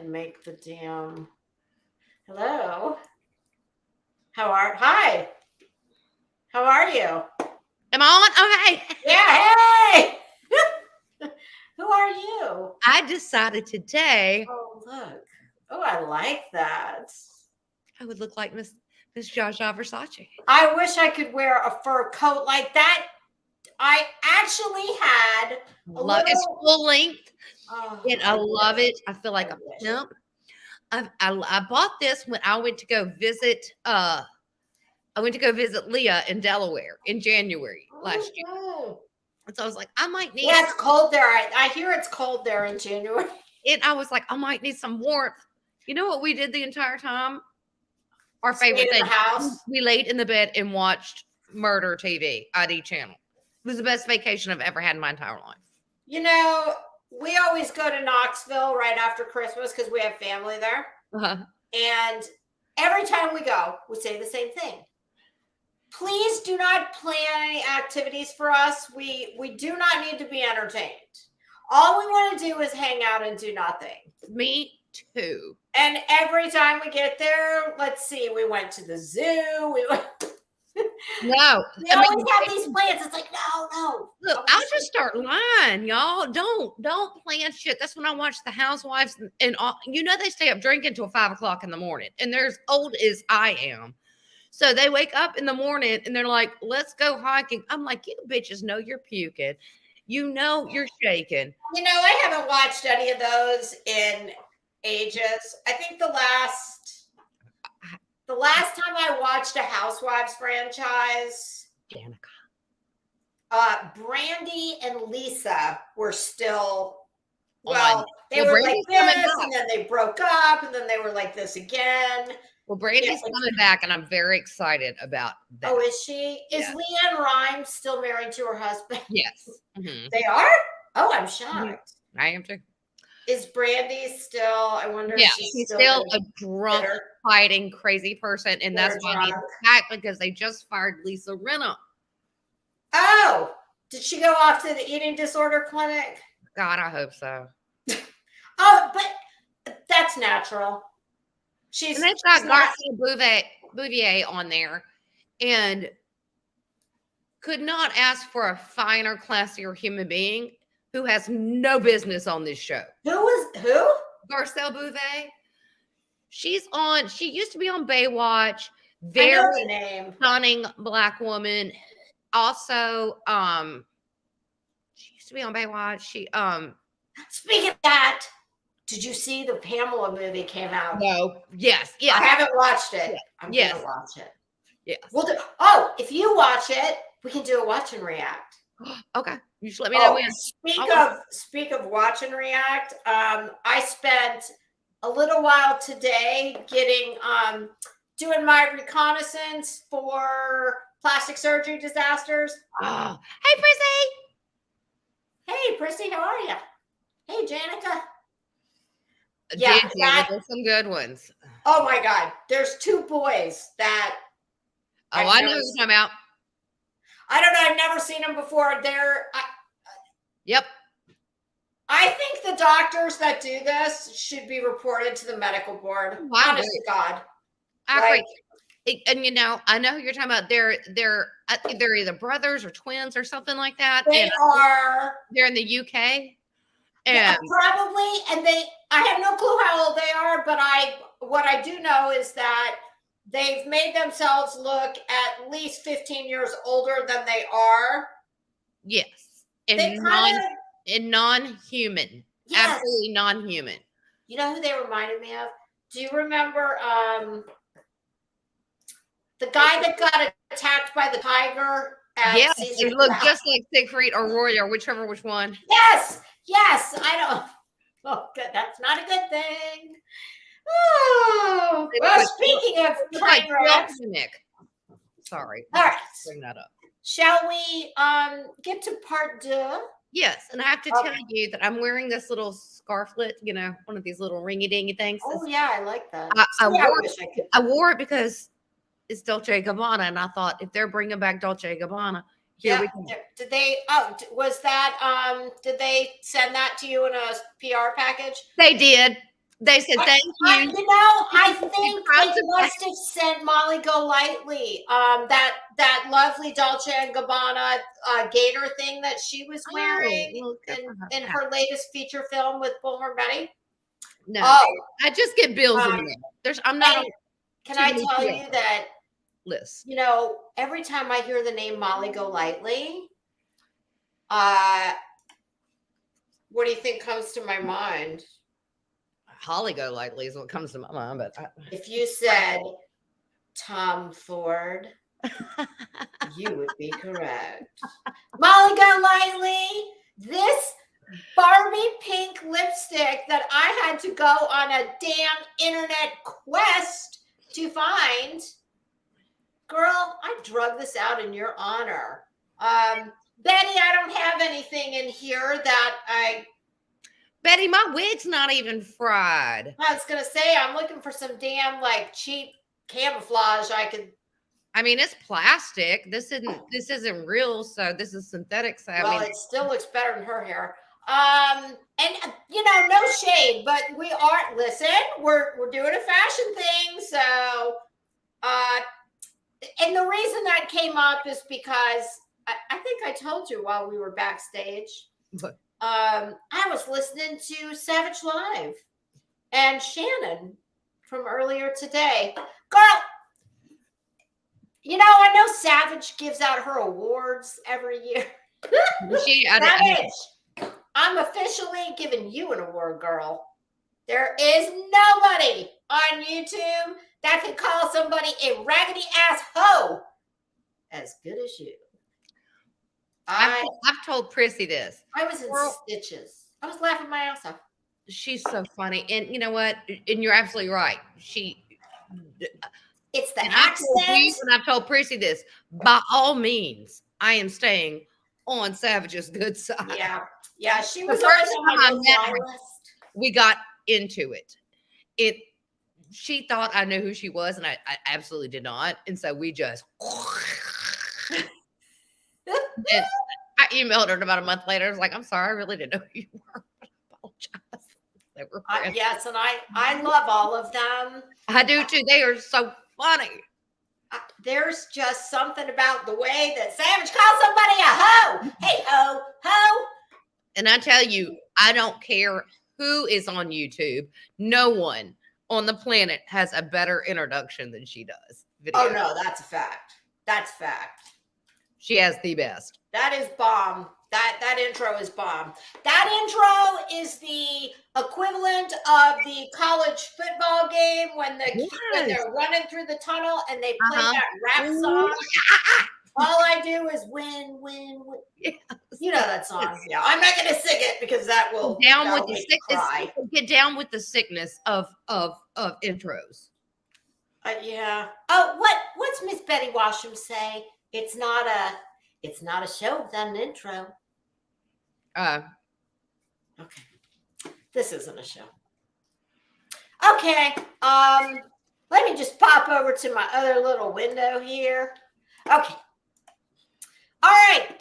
and make the damn. Hello. Hi. How are you? Am I on? Okay. Yeah, hey. Who are you? I decided today Oh, look. Oh, I like that. I would look like Miss Jaja Versace. I wish I could wear a fur coat like that. I actually had It's full length, and I love wish. it. I feel like I a wish. pimp. I bought this when I went to go visit. I went to go visit Leah in Delaware in January last year. Oh, And so I was like, I might need. yeah, it's cold there. I hear it's cold there in January. And I was like, I might need some warmth. You know what we did the entire time? Our Stayed favorite in thing. the house. We laid in the bed and watched Murder TV, ID channel. It was the best vacation I've ever had in my entire life. You know, we always go to Knoxville right after Christmas because we have family there. Uh-huh. And every time we go, we say the same thing. Please do not plan any activities for us. We do not need to be entertained. All we want to do is hang out and do nothing. Me too. And every time we get there, let's see, we went to the zoo. We always have these plans. It's like, no. Look, I'll just start lying, y'all. Don't plan shit. That's when I watch the Housewives and all. You know they stay up drinking till 5 o'clock in the morning, and they're as old as I am. So they wake up in the morning and they're like, "Let's go hiking." I'm like, "You bitches know you're puking. You know you're shaking." You know, I haven't watched any of those in ages. I think the last time I watched a Housewives franchise, Danica. Brandy and Lisa were still, they were Brandy's like this, and then they broke up, and then they were like this again. Well, Brandy's coming back, and I'm very excited about that. Oh, is she? Is Leanne Rimes still married to her husband? Yes. Mm-hmm. They are? Oh, I'm shocked. I am too. Is Brandy still? I wonder if she's still a drunk, fighting, crazy person, and that's why he's back because they just fired Lisa Rinna. Oh, did she go off to the eating disorder clinic? God, I hope so. Oh, but that's natural. And they've got Garcia Bouvier on there, and could not ask for a finer, classier human being who has no business on this show. Who? Garcelle Bouvier. She used to be on Baywatch. Very stunning Black woman. Also, she used to be on Baywatch. Speaking of that, did you see the Pamela movie came out? No. Yes. I haven't watched it. I'm gonna watch it. Yes. If you watch it, we can do a watch and react. Okay. You should let me know when. Speak of watch and react. I spent a little while today doing my reconnaissance for plastic surgery disasters. Oh. Hey, Prissy. Hey, Prissy, how are you? Hey, Janica. There's some good ones. Oh my God. There's two boys that. I know who you're talking about. I don't know. I've never seen them before. Yep. I think the doctors that do this should be reported to the medical board. Honest to God. I agree. And I know who you're talking about. They're either brothers or twins or something like that. They're in the UK. Yeah, probably. And I have no clue how old they are, but what I do know is that they've made themselves look at least 15 years older than they are. Yes. And non-human. Yes. Absolutely non-human. You know who they reminded me of? Do you remember the guy that got attacked by the tiger? Yes, it looked just like Siegfried or Roy or which one. Yes. I don't. Oh, good. That's not a good thing. Oh, well, speaking of train wrecks. Sorry. All right. Bring that up. Shall we get to part 2? Yes, and I have to tell you that I'm wearing this little scarflet, one of these little ringy-dingy things. Oh, yeah, I like that. I wore it because it's Dolce & Gabbana, and I thought if they're bringing back Dolce & Gabbana, here we go. Did they? Oh, was that? Did they send that to you in a PR package? They did. They said thank you. I think they must have sent Molly Golightly that lovely Dolce and Gabbana gator thing that she was wearing in her latest feature film with Boomer Betty. No, oh, I just get bills in there. I'm not. Can I tell you that list? Every time I hear the name Molly Golightly, what do you think comes to my mind? Holly Golightly is what comes to my mind. But if you said Tom Ford, you would be correct. Molly Golightly, this Barbie pink lipstick that I had to go on a damn internet quest to find. Girl, I drug this out in your honor. Betty, I don't have anything in here that Betty, my wig's not even fried. I was gonna say I'm looking for some damn cheap camouflage I mean, it's plastic. This isn't real, so this is synthetic. So it still looks better than her hair. And no shade, but we're doing a fashion thing, so and the reason that came up is because I think I told you while we were backstage. What? I was listening to Savage Live and Shannon from earlier today. Girl, I know Savage gives out her awards every year. Savage, I'm officially giving you an award, girl. There is nobody on YouTube that can call somebody a raggedy ass hoe as good as you. I've told Prissy this. I was in stitches. I was laughing my ass off. She's so funny. And you know what? And you're absolutely right. It's the accent. And I've told Prissy this. By all means, I am staying on Savage's good side. Yeah. She was always on my list. We got into it. She thought I knew who she was, and I absolutely did not. And so we just. And I emailed her about a month later. I was like, I'm sorry, I really didn't know who you were. I apologize. They were friends. Yes, and I love all of them. I do too. They are so funny. There's just something about the way that Savage calls somebody a hoe. Hey, ho. And I tell you, I don't care who is on YouTube. No one on the planet has a better introduction than she does. Oh, no, that's a fact. That's fact. She has the best. That is bomb. That intro is bomb. That intro is the equivalent of the college football game when they're running through the tunnel and they play that rap song. All I do is win, win, win. Yes. You know that song. Yeah, I'm not going to sing it because that will get down with the sickness of intros. Yeah. Oh, what's Miss Betty Washam say? It's not a show without an intro. Okay. This isn't a show. Okay. Let me just pop over to my other little window here. Okay. All right.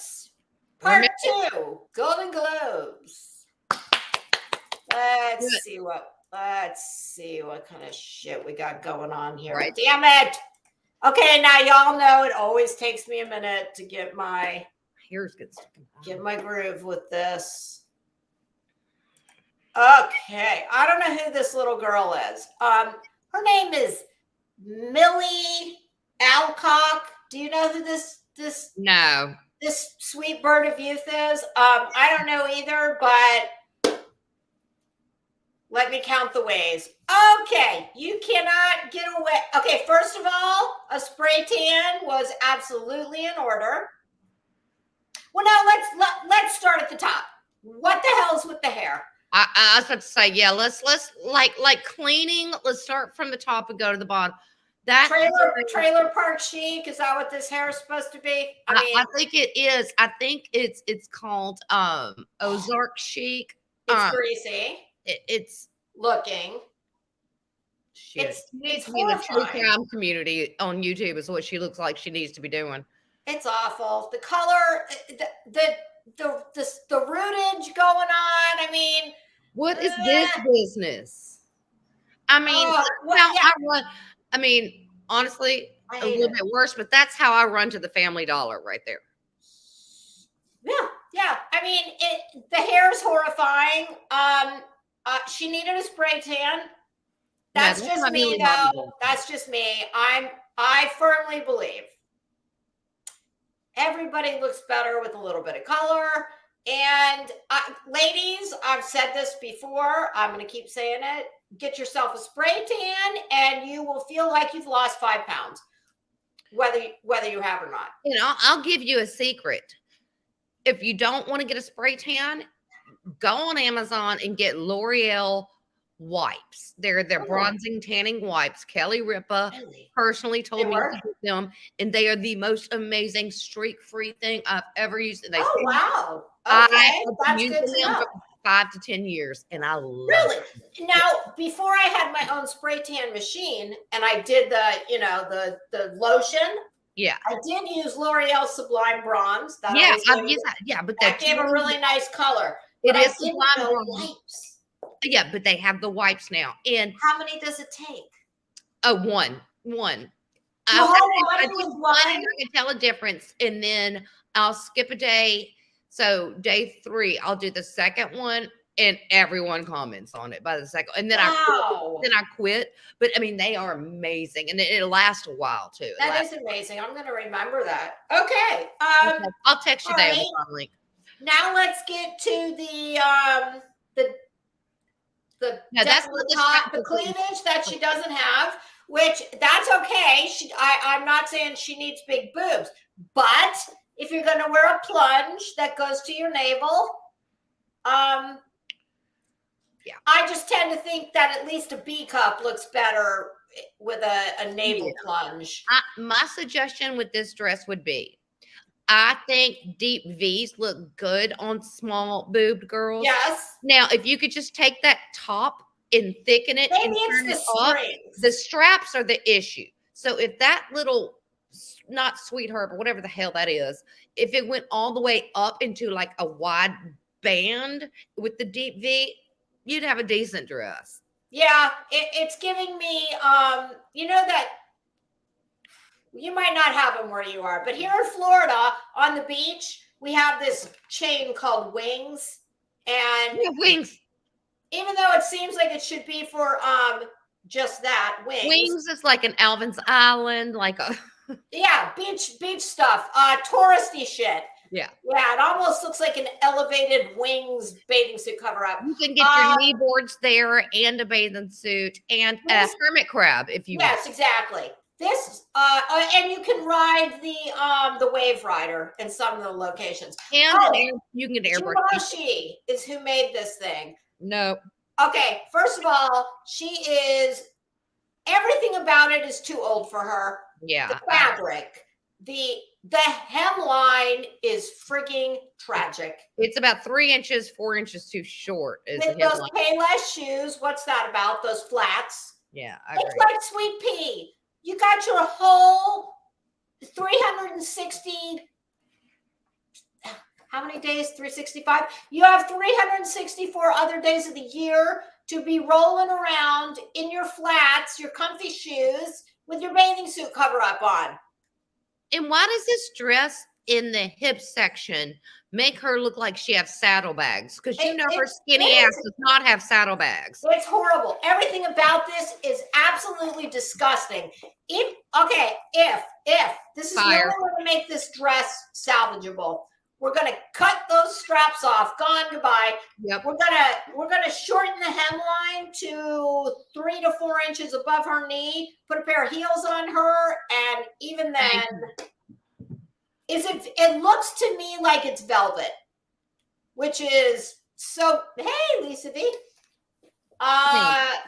Part 2, Golden Globes. Let's see what kind of shit we got going on here. Right. Damn it. Okay, now y'all know it always takes me a minute to get my groove with this. Okay, I don't know who this little girl is. Her name is Millie Alcock. Do you know who this No. This sweet bird of youth is? I don't know either, but let me count the ways. Okay, you cannot get away. Okay, first of all, a spray tan was absolutely in order. Well, now let's start at the top. What the hell's with the hair? I was about to say, yeah. Let's like cleaning. Let's start from the top and go to the bottom. That trailer park chic, is that what this hair is supposed to be? I think it is. I think it's called Ozark chic. It's greasy. It's looking. Shit. She needs to be in the true crime community on YouTube is what she looks like she needs to be doing. It's awful. The color, the rootage going on. I mean, what is this business? I mean, Well, how yeah, I run. I mean, honestly, I a hate little it. bit worse, but that's how I run to the Family Dollar right there. Yeah. I mean, the hair is horrifying. She needed a spray tan. No, That's that's just not me, Millie Bobby though. Brown. That's just me. I firmly believe everybody looks better with a little bit of color. And ladies, I've said this before. I'm going to keep saying it. Get yourself a spray tan, and you will feel like you've lost 5 pounds, whether you have or not. And I'll give you a secret. If you don't want to get a spray tan, go on Amazon and get L'Oreal wipes. They're Oh. bronzing tanning wipes. Kelly Ripa Really? personally told They me work? to get them, and they are the most amazing streak-free thing I've ever used. And they Oh, wow. I Okay, have that's been good using to them know. for 5 to 10 years, and I love Really? them. Now, before I had my own spray tan machine, and I did the lotion, Yeah. I did use L'Oreal Sublime Bronze. That Yeah, always I've gave, used that. Yeah, but that gave a really nice color. It But I is didn't Sublime know Bronze. wipes. Yeah, but they have the wipes now. And How many does it take? one. The whole I body do with one, one? and I can tell a difference, and then I'll skip a day. So day 3, I'll do the second one, and everyone comments on it by the second. And then Wow. I quit. But I mean, they are amazing, and it'll last a while too. That is amazing. I'm going to remember that. Okay. I'll text you the right. Amazon link. Now let's get to the No, that's not the strap the for cleavage. cleavage that she doesn't have, which that's okay. I'm not saying she needs big boobs, but if you're going to wear a plunge that goes to your navel, yeah, I just tend to think that at least a B cup looks better with a navel plunge. My suggestion with this dress would be, I think deep V's look good on small boobed girls. Yes. Now, if you could just take that top and thicken it Maybe and it's turn the it up, strings. the straps are the issue. So if that little, not sweetheart, but whatever the hell that is, if it went all the way up into like a wide band with the deep V, you'd have a decent dress. Yeah, it's giving me, that you might not have them where you are, but here in Florida on the beach, we have this chain called Wings. And Wings. Even though it seems like it should be for just that, Wings is like an Alvin's Island, like a yeah, beach stuff, touristy shit. Yeah, it almost looks like an elevated Wings bathing suit cover up. You can get your knee boards there, and a bathing suit, and a hermit crab if you want. Yes, exactly. This and you can ride the wave rider in some of the locations. And you can get airboard. She is who made this thing. No. Okay, first of all, everything about it is too old for her. Yeah. The fabric, the hemline is frigging tragic. It's about 3 inches, 4 inches too short. With those Payless shoes, what's that about? Those flats. Yeah, it's like Sweet Pea. You got your whole 360. How many days? 365. You have 364 other days of the year to be rolling around in your flats, your comfy shoes, with your bathing suit cover up on. And why does this dress in the hip section make her look like she has saddlebags? Because her skinny ass does not have saddlebags. It's horrible. Everything about this is absolutely disgusting. If this is the only way to make this dress salvageable, we're gonna cut those straps off. Gone, goodbye. Yep. We're gonna shorten the hemline to 3 to 4 inches above her knee. Put a pair of heels on her, and even then, it looks to me like it's velvet, which is so. Hey, Lisa V. I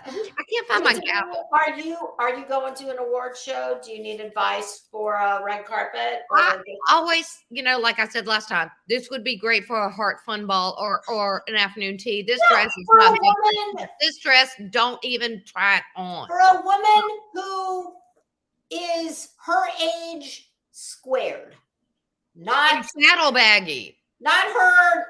can't find my gavel. Are you going to an award show? Do you need advice for a red carpet? I always, like I said last time, this would be great for a heart fun ball or an afternoon tea. This dress is not good. This dress, don't even try it on. For a woman who is her age squared, not saddlebaggy, not her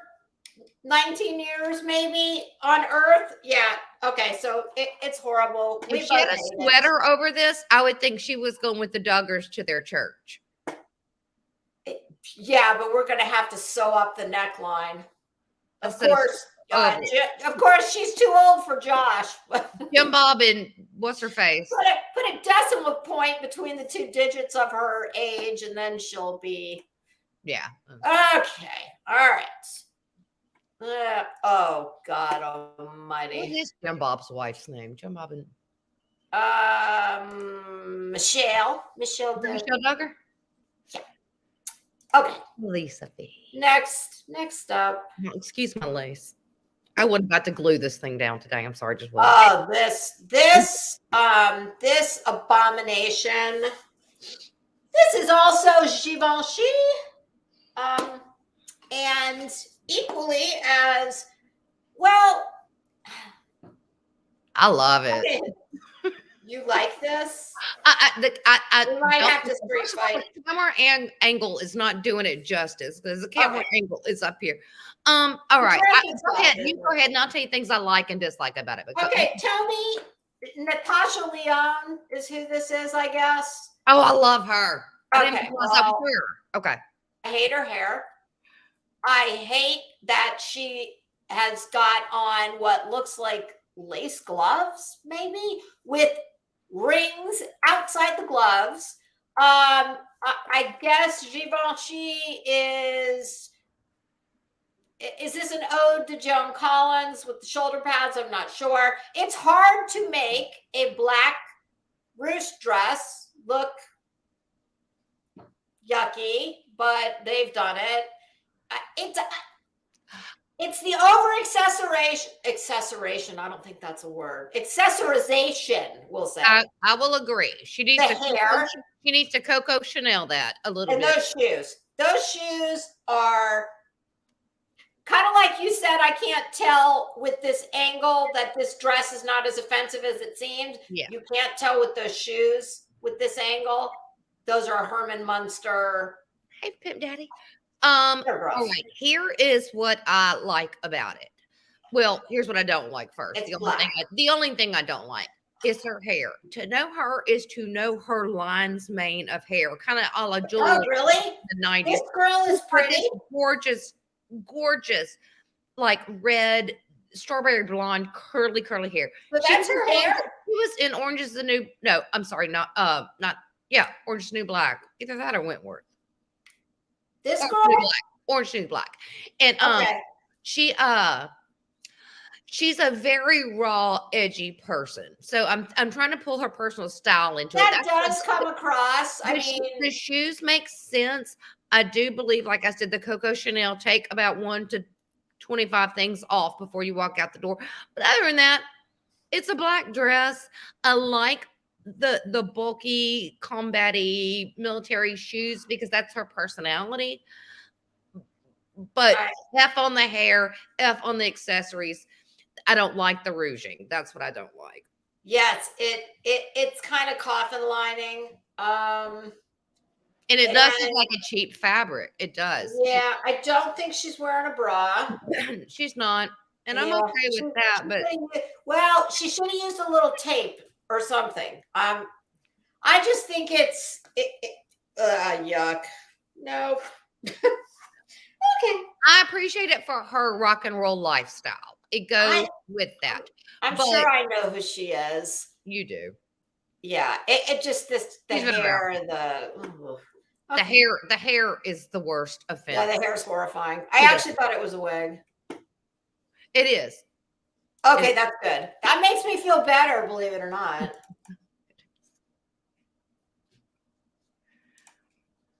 19 years maybe on Earth. Yeah. Okay, so it's horrible. We If she had both a hate it. sweater over this, I would think she was going with the Duggars to their church. Yeah, but we're gonna have to sew up the neckline. Of Instead of course, over. of course, she's too old for Josh. Jim Bob and what's her face? Put a decimal point between the two digits of her age, and then she'll be. Yeah. Okay. All right. Oh God What Almighty. is Jim Bob's wife's name? Jim Bob and Michelle. Michelle Duggar? Okay. Lisa B. Next up. Excuse my lace. I wasn't about to glue this thing down today. I'm sorry, just Oh, this abomination. This is also Givenchy. And equally as well. I love it. Okay. You like this? We might have to street fight. The camera angle is not doing it justice because the camera angle is up here. All right. Go ahead. You go ahead and I'll tell you things I like and dislike about it. Okay, tell me, Natasha Leon is who this is, I guess. Oh, I love her. I didn't Okay, realize that was her. Okay. I hate her hair. I hate that she has got on what looks like lace gloves, maybe, with rings outside the gloves. I guess Givenchy is this an ode to Joan Collins with the shoulder pads? I'm not sure. It's hard to make a black ruche dress look yucky, but they've done it. It's the accessorization. I don't think that's a word. Accessorization, we'll say. I will agree. She needs to Coco Chanel that a little bit. And those shoes are kind of like you said. I can't tell with this angle that this dress is not as offensive as it seemed. Yeah. You can't tell with those shoes with this angle. Those are Herman Munster. Hey, Pimp Daddy. All right. Here is what I like about it. Well, here's what I don't like first. The only thing I don't like is her hair. To know her is to know her lion's mane of hair, kind of a la Julia. Oh, really? The 90s. This girl is pretty. Gorgeous, like red, strawberry blonde, curly hair. But that's her hair. She was in Orange is the New. No, I'm sorry, not. Orange is the New Black. Either that or Wentworth. This girl, Orange is the New Black, and she's a very raw, edgy person. So I'm trying to pull her personal style into it. That does come across. I mean, the shoes make sense. I do believe, like I said, the Coco Chanel take about 1 to 25 things off before you walk out the door. But other than that, it's a black dress. I like the bulky, combat-y military shoes because that's her personality. But F on the hair, F on the accessories. I don't like the rouging. That's what I don't like. Yes, it's kind of coffin lining. And it does look like a cheap fabric. It does. Yeah, I don't think she's wearing a bra. She's not. And I'm okay with that. But well, she should have used a little tape or something. I just think it's yuck. No. Okay. I appreciate it for her rock and roll lifestyle. It goes with that. I'm sure I know who she is. You do. Yeah. It just the hair, the hair is the worst offense. Yeah, the hair is horrifying. I actually thought it was a wig. It is. Okay, that's good. That makes me feel better, believe it or not.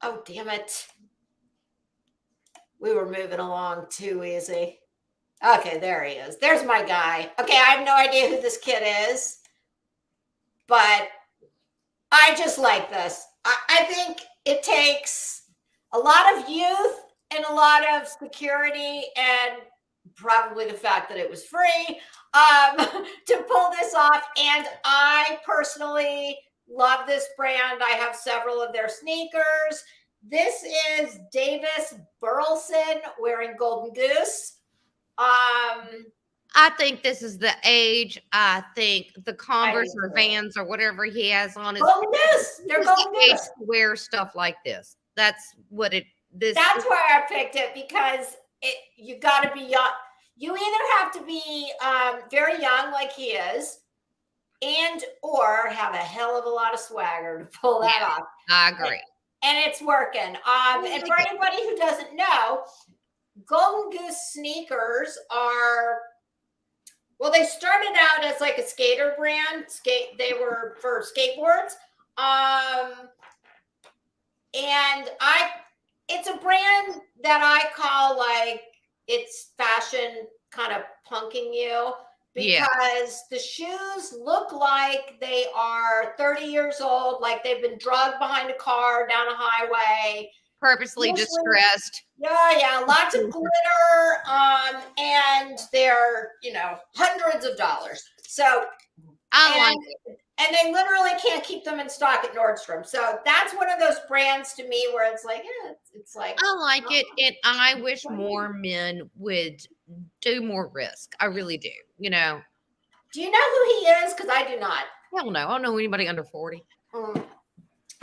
Oh, damn it. We were moving along too easy. Okay, there he is. There's my guy. Okay, I have no idea who this kid is, but I just like this. I think it takes a lot of youth and a lot of security and probably the fact that it was free to pull this off. And I personally love this brand. I have several of their sneakers. This is Davis Burleson wearing Golden Goose. I think this is the age. I think the Converse do or too. Vans or whatever he has on is Golden Goose. They're this is Golden the age Goose. to wear stuff like this. That's what it. This That's why I picked it, because you got to be young. You either have to be very young, like he is, and or have a hell of a lot of swagger to pull that off. I agree. And it's working. And for anybody who doesn't know, Golden Goose sneakers are, well, they started out as like a skater brand. They were for skateboards. And it's a brand that I call like, it's fashion kind of punking you, because the shoes look like they are 30 years old, like they've been drugged behind a car down a highway. Purposely distressed. Yeah, lots of glitter, and they're, hundreds of dollars. So I like it. And they literally can't keep them in stock at Nordstrom. So that's one of those brands to me where it's like, it's like, I like it, and I wish more men would do more risk. I really do. Do you know who he is? Because I do not. Hell no. I don't know anybody under 40.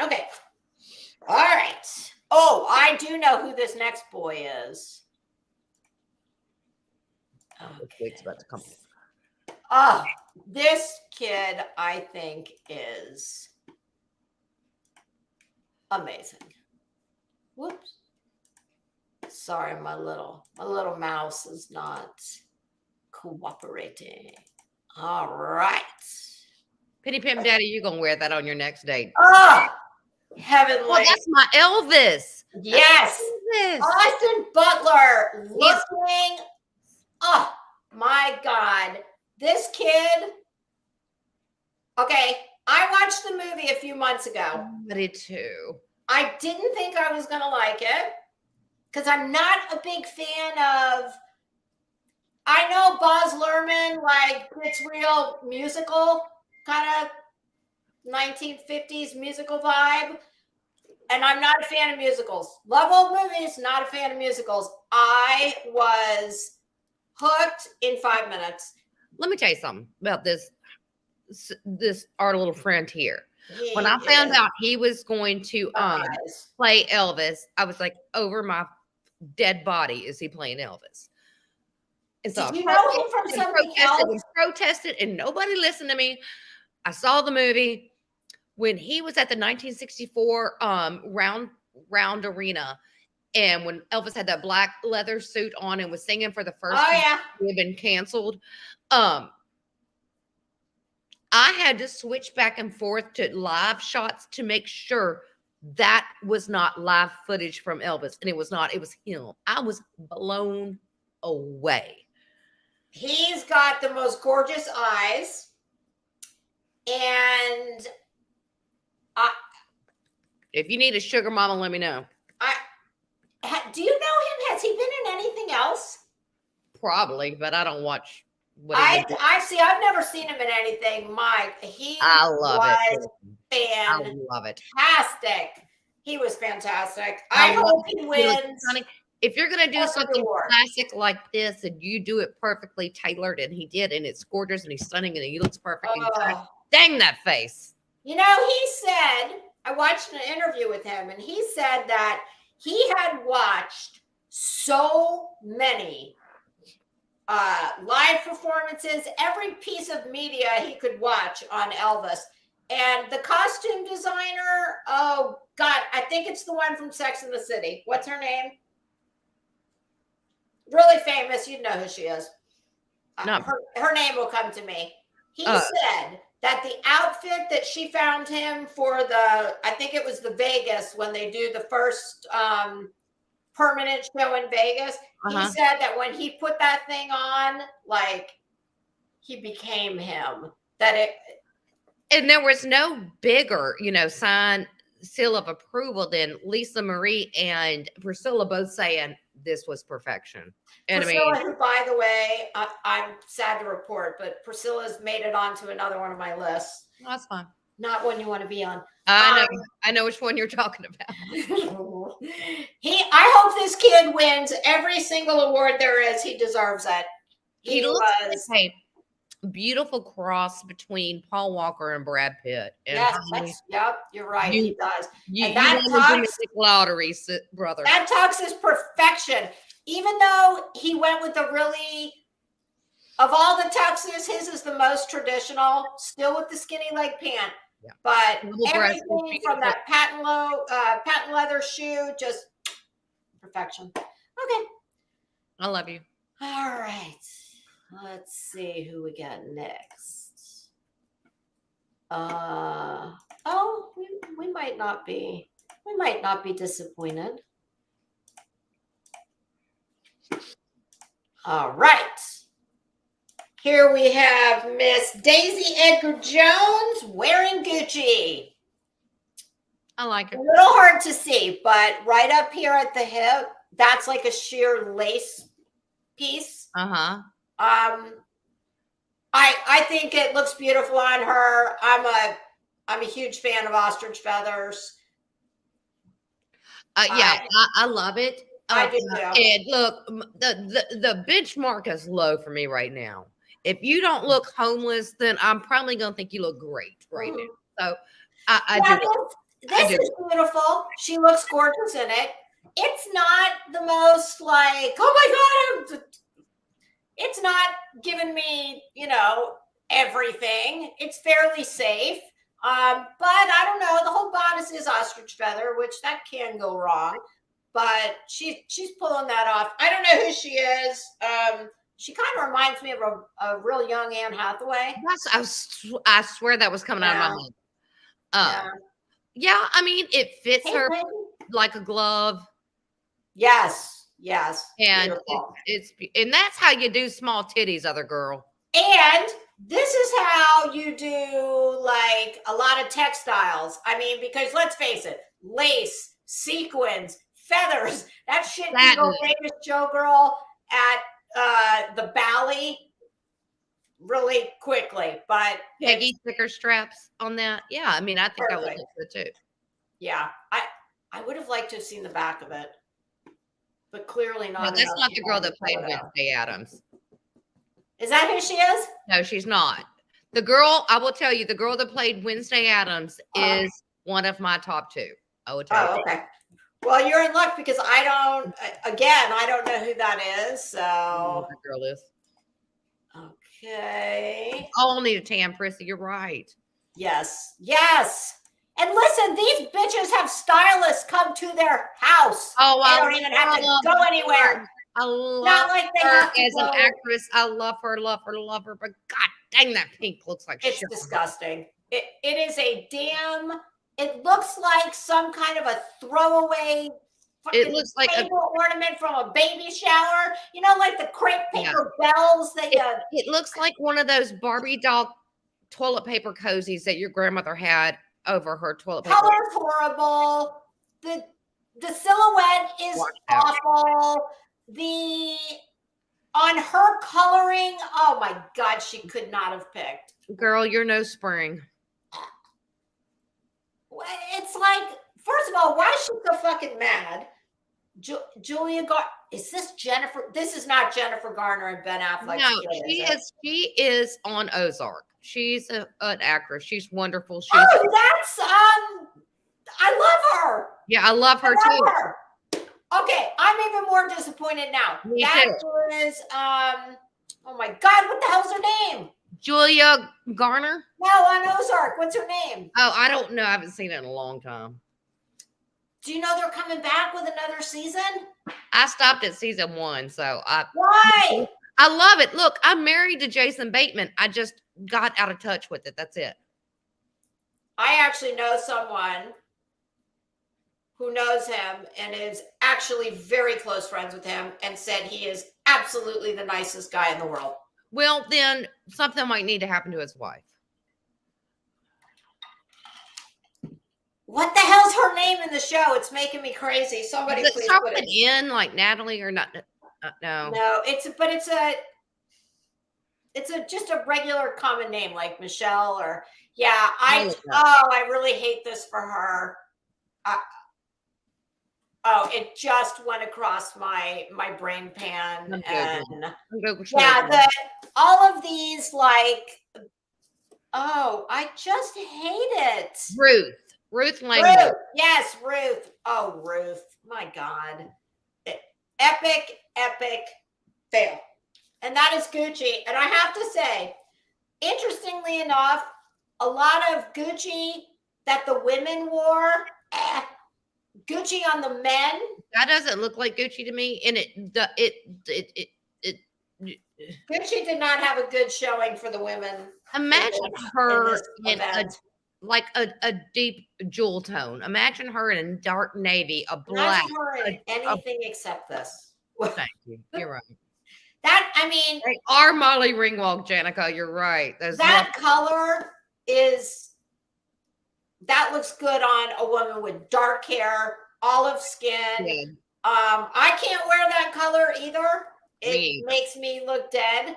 Okay. All right. Oh, I do know who this next boy is. It's about to come. Oh, this kid, I think, is amazing. Whoops. Sorry, my little mouse is not cooperating. All right. Penny Pim Daddy, you're gonna wear that on your next date. Oh, heavenly. Well, that's my Elvis. Yes. Elvis. Austin Butler looking. Oh my God. This kid. Okay. I watched the movie a few months ago. I did too. I didn't think I was going to like it, because I'm not a big fan of, I know Baz Luhrmann, like, it's real musical, kind of 1950s musical vibe. And I'm not a fan of musicals. Love old movies, not a fan of musicals. I was hooked in 5 minutes. Let me tell you something about this our little friend here. When I found out he was going to play Elvis, I was like, over my dead body, is he playing Elvis? And so Did you know him from something else? Protested, and nobody listened to me. I saw the movie when he was at the 1964 round arena, and when Elvis had that black leather suit on and was singing for the first time, he had been canceled. I had to switch back and forth to live shots to make sure that was not live footage from Elvis. And it was not, it was him. I was blown away. He's got the most gorgeous eyes. And if you need a sugar mama, let me know. Do you know him? Has he been in anything else? Probably, but I don't watch. I've never seen him in anything, Mike. I love it. Fantastic. I love it. He was fantastic. I hope he wins. If you're gonna do something classic like this, and you do it perfectly tailored, and he did, and it's gorgeous, and he's stunning, and he looks perfect. Dang that face! He said, I watched an interview with him, and he said that he had watched so many live performances, every piece of media he could watch on Elvis. And the costume designer, oh God, I think it's the one from Sex and the City. What's her name? Really famous. You'd know who she is. Her name will come to me. He said that the outfit that she found him for I think it was the Vegas, when they do the first permanent show in Vegas. He said that when he put that thing on, like, he became him. And there was no bigger, seal of approval than Lisa Marie and Priscilla both saying this was perfection. And Priscilla, who, by the way, I'm sad to report, but Priscilla's made it onto another one of my lists. No, that's fine. Not one you want to be on. I know which one you're talking about. I hope this kid wins every single award there is. He deserves it. He looks like a beautiful cross between Paul Walker and Brad Pitt. And yes, yep, you're right. He does. You And that won the tux, genetic lottery, brother. that tux is perfection. Even though he went with the really, of all the tuxes, his is the most traditional, still with the skinny leg pant. Yeah. But everything from that patent leather shoe, just perfection. Okay. I love you. All right. Let's see who we got next. Oh, we might not be disappointed. All right. Here we have Miss Daisy Edgar Jones wearing Gucci. I like it. A little hard to see, but right up here at the hip, that's like a sheer lace piece. Uh-huh. I think it looks beautiful on her. I'm a huge fan of ostrich feathers. Yeah, I love it. I do too. And look, the benchmark is low for me right now. If you don't look homeless, then I'm probably gonna think you look great right now. So I do. This is beautiful. She looks gorgeous in it. It's not the most like, oh my God, it's not giving me, everything. It's fairly safe. But I don't know. The whole bodice is ostrich feather, which that can go wrong. But she's pulling that off. I don't know who she is. She kind of reminds me of a real young Anne Hathaway. I swear that was coming out of my head. Yeah, I mean, it fits her like a glove. Yes. And it's and that's how you do small titties, other girl. And this is how you do like a lot of textiles. I mean, because let's face it, lace, sequins, feathers, that shit can go famous showgirl at the Bally really quickly. But Peggy sticker straps on that. Yeah, I mean, I think I would look good too. Yeah, I would have liked to have seen the back of it, but clearly not. No, that's not the girl that played Wednesday Addams. Is that who she is? No, she's not. The girl, I will tell you, the girl that played Wednesday Addams is one of my top two. I will tell you. Okay. Well, you're in luck because I don't know who that is. So the girl is. Okay. All need a tan, Prissy. You're right. Yes. And listen, these bitches have stylists come to their house. Oh, they don't even have to go anywhere. I love her as an actress. I love her. But God dang, that pink looks like shit. It's disgusting. It is a damn. It looks like some kind of a throwaway. It looks like an ornament from a baby shower. Like the crepe paper bells that It looks like one of those Barbie doll toilet paper cozies that your grandmother had over her toilet paper. Color's horrible. The silhouette is awful. On her coloring, oh my God, she could not have picked. Girl, you're no spring. It's like, first of all, why is she so fucking mad? Julia is this Jennifer? This is not Jennifer Garner and Ben Affleck. No, she is on Ozark. She's an actress. She's wonderful. I love her. Yeah, I love her too. Okay, I'm even more disappointed now. Me too. Is oh my God, what the hell's her name? Julia Garner? No, on Ozark. What's her name? Oh, I don't know. I haven't seen it in a long time. Do you know they're coming back with another season? I stopped at season 1, so Why? I love it. Look, I'm married to Jason Bateman. I just got out of touch with it. That's it. I actually know someone who knows him and is actually very close friends with him and said he is absolutely the nicest guy in the world. Well, then something might need to happen to his wife. What the hell's her name in the show? It's making me crazy. Somebody please put it in like Natalie or not. No. No, it's just a regular common name like Michelle or I really hate this for her. Oh, it just went across my brain pan. I'm And Google yeah, all of these, like, oh, I just hate it. Ruth Langdon. Ruth, yes, Ruth. Oh, Ruth, my God, epic fail. And that is Gucci. And I have to say, interestingly enough, a lot of Gucci that the women wore, Gucci on the men. That doesn't look like Gucci to me. And Gucci did not have a good showing for the women. Imagine her in event. a deep jewel tone. Imagine her in a dark navy, a black. Imagine her in anything except this. Thank you. You're right. That, I mean, They are Molly Ringwald, Janica. You're right. That color that looks good on a woman with dark hair, olive skin. Yeah. I can't wear that color either. It makes me look dead.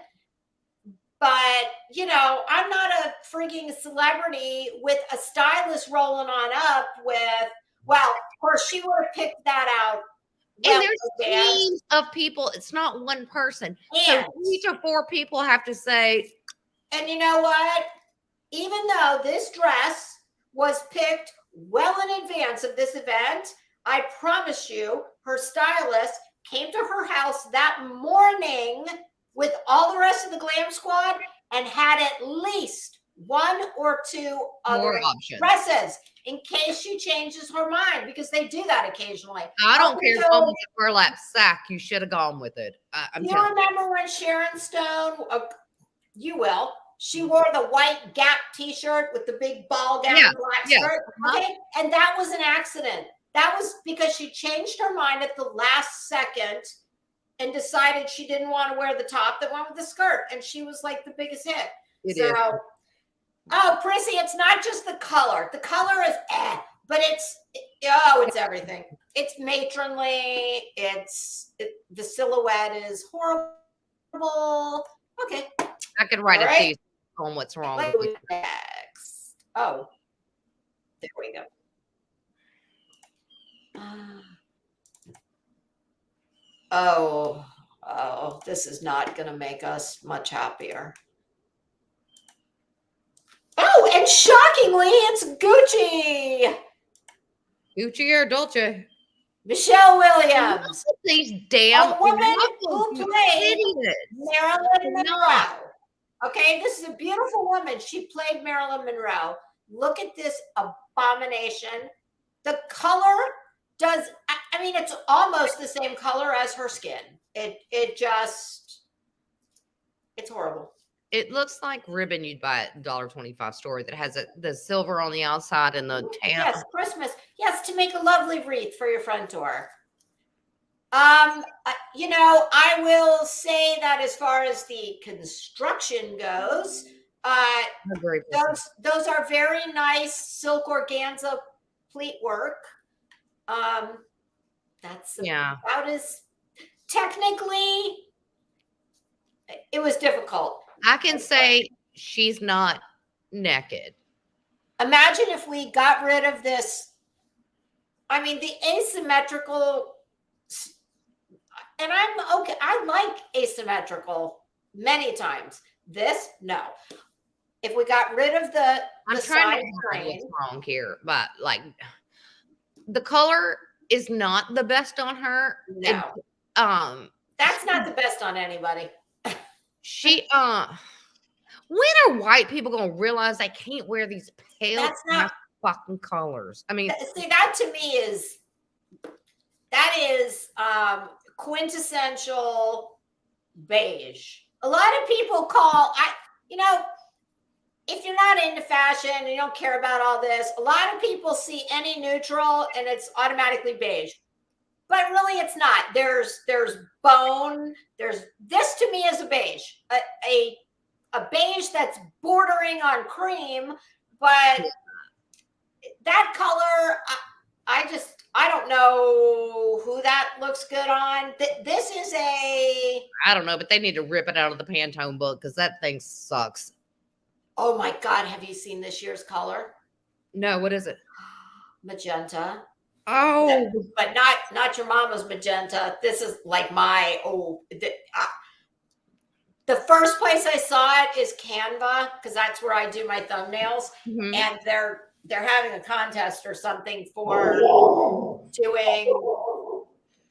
But, you know, I'm not a freaking celebrity with a stylist rolling on up with, well, of course, she would have picked that out. And there's teams of people. It's not one person. So 3 to 4 people have to say. And you know what? Even though this dress was picked well in advance of this event, I promise you, her stylist came to her house that morning with all the rest of the glam squad and had at least 1 or 2 other dresses in case she changes her mind, because they do that occasionally. I don't care if it's a burlap sack. You should have gone with it. You remember when Sharon Stone, you will, she wore the white Gap t-shirt with the big ball gown black skirt. Okay. And that was an accident. That was because she changed her mind at the last second and decided she didn't want to wear the top that went with the skirt. And she was like the biggest hit. It is. Oh, Prissy, it's not just the color. The color is but it's everything. It's matronly. The silhouette is horrible. Okay. I could write a piece on what's wrong with it. Next. Oh, there we go. Oh, this is not going to make us much happier. Oh, and shockingly, it's Gucci. Gucci or Dolce? Michelle Williams. These damn woman who played Marilyn Monroe. Okay, this is a beautiful woman. She played Marilyn Monroe. Look at this abomination. The color it's almost the same color as her skin. It's horrible. It looks like ribbon you'd buy at $1.25 store that has the silver on the outside and the tan. Yes, Christmas. Yes, to make a lovely wreath for your front door. You know, I will say that as far as the construction goes, those are very nice silk organza pleat work. That's about as technically, it was difficult. I can say she's not naked. Imagine if we got rid of this. I mean, the asymmetrical, and I'm okay. I like asymmetrical many times. This, no. If we got rid of I'm trying to find what's wrong here, but like the color is not the best on her. No. That's not the best on anybody. When are white people gonna realize they can't wear these pale fucking colors? I mean, see, that to me is quintessential beige. A lot of people if you're not into fashion and you don't care about all this, a lot of people see any neutral and it's automatically beige. But really it's not. There's bone. This to me is a beige. A beige that's bordering on cream, but that color, I don't know who that looks good on. This is I don't know, but they need to rip it out of the Pantone book because that thing sucks. Oh my God, have you seen this year's color? No, what is it? Magenta. Oh, but not your mama's magenta. This is like my the first place I saw it is Canva, because that's where I do my thumbnails, mhm. and they're having a contest or something for doing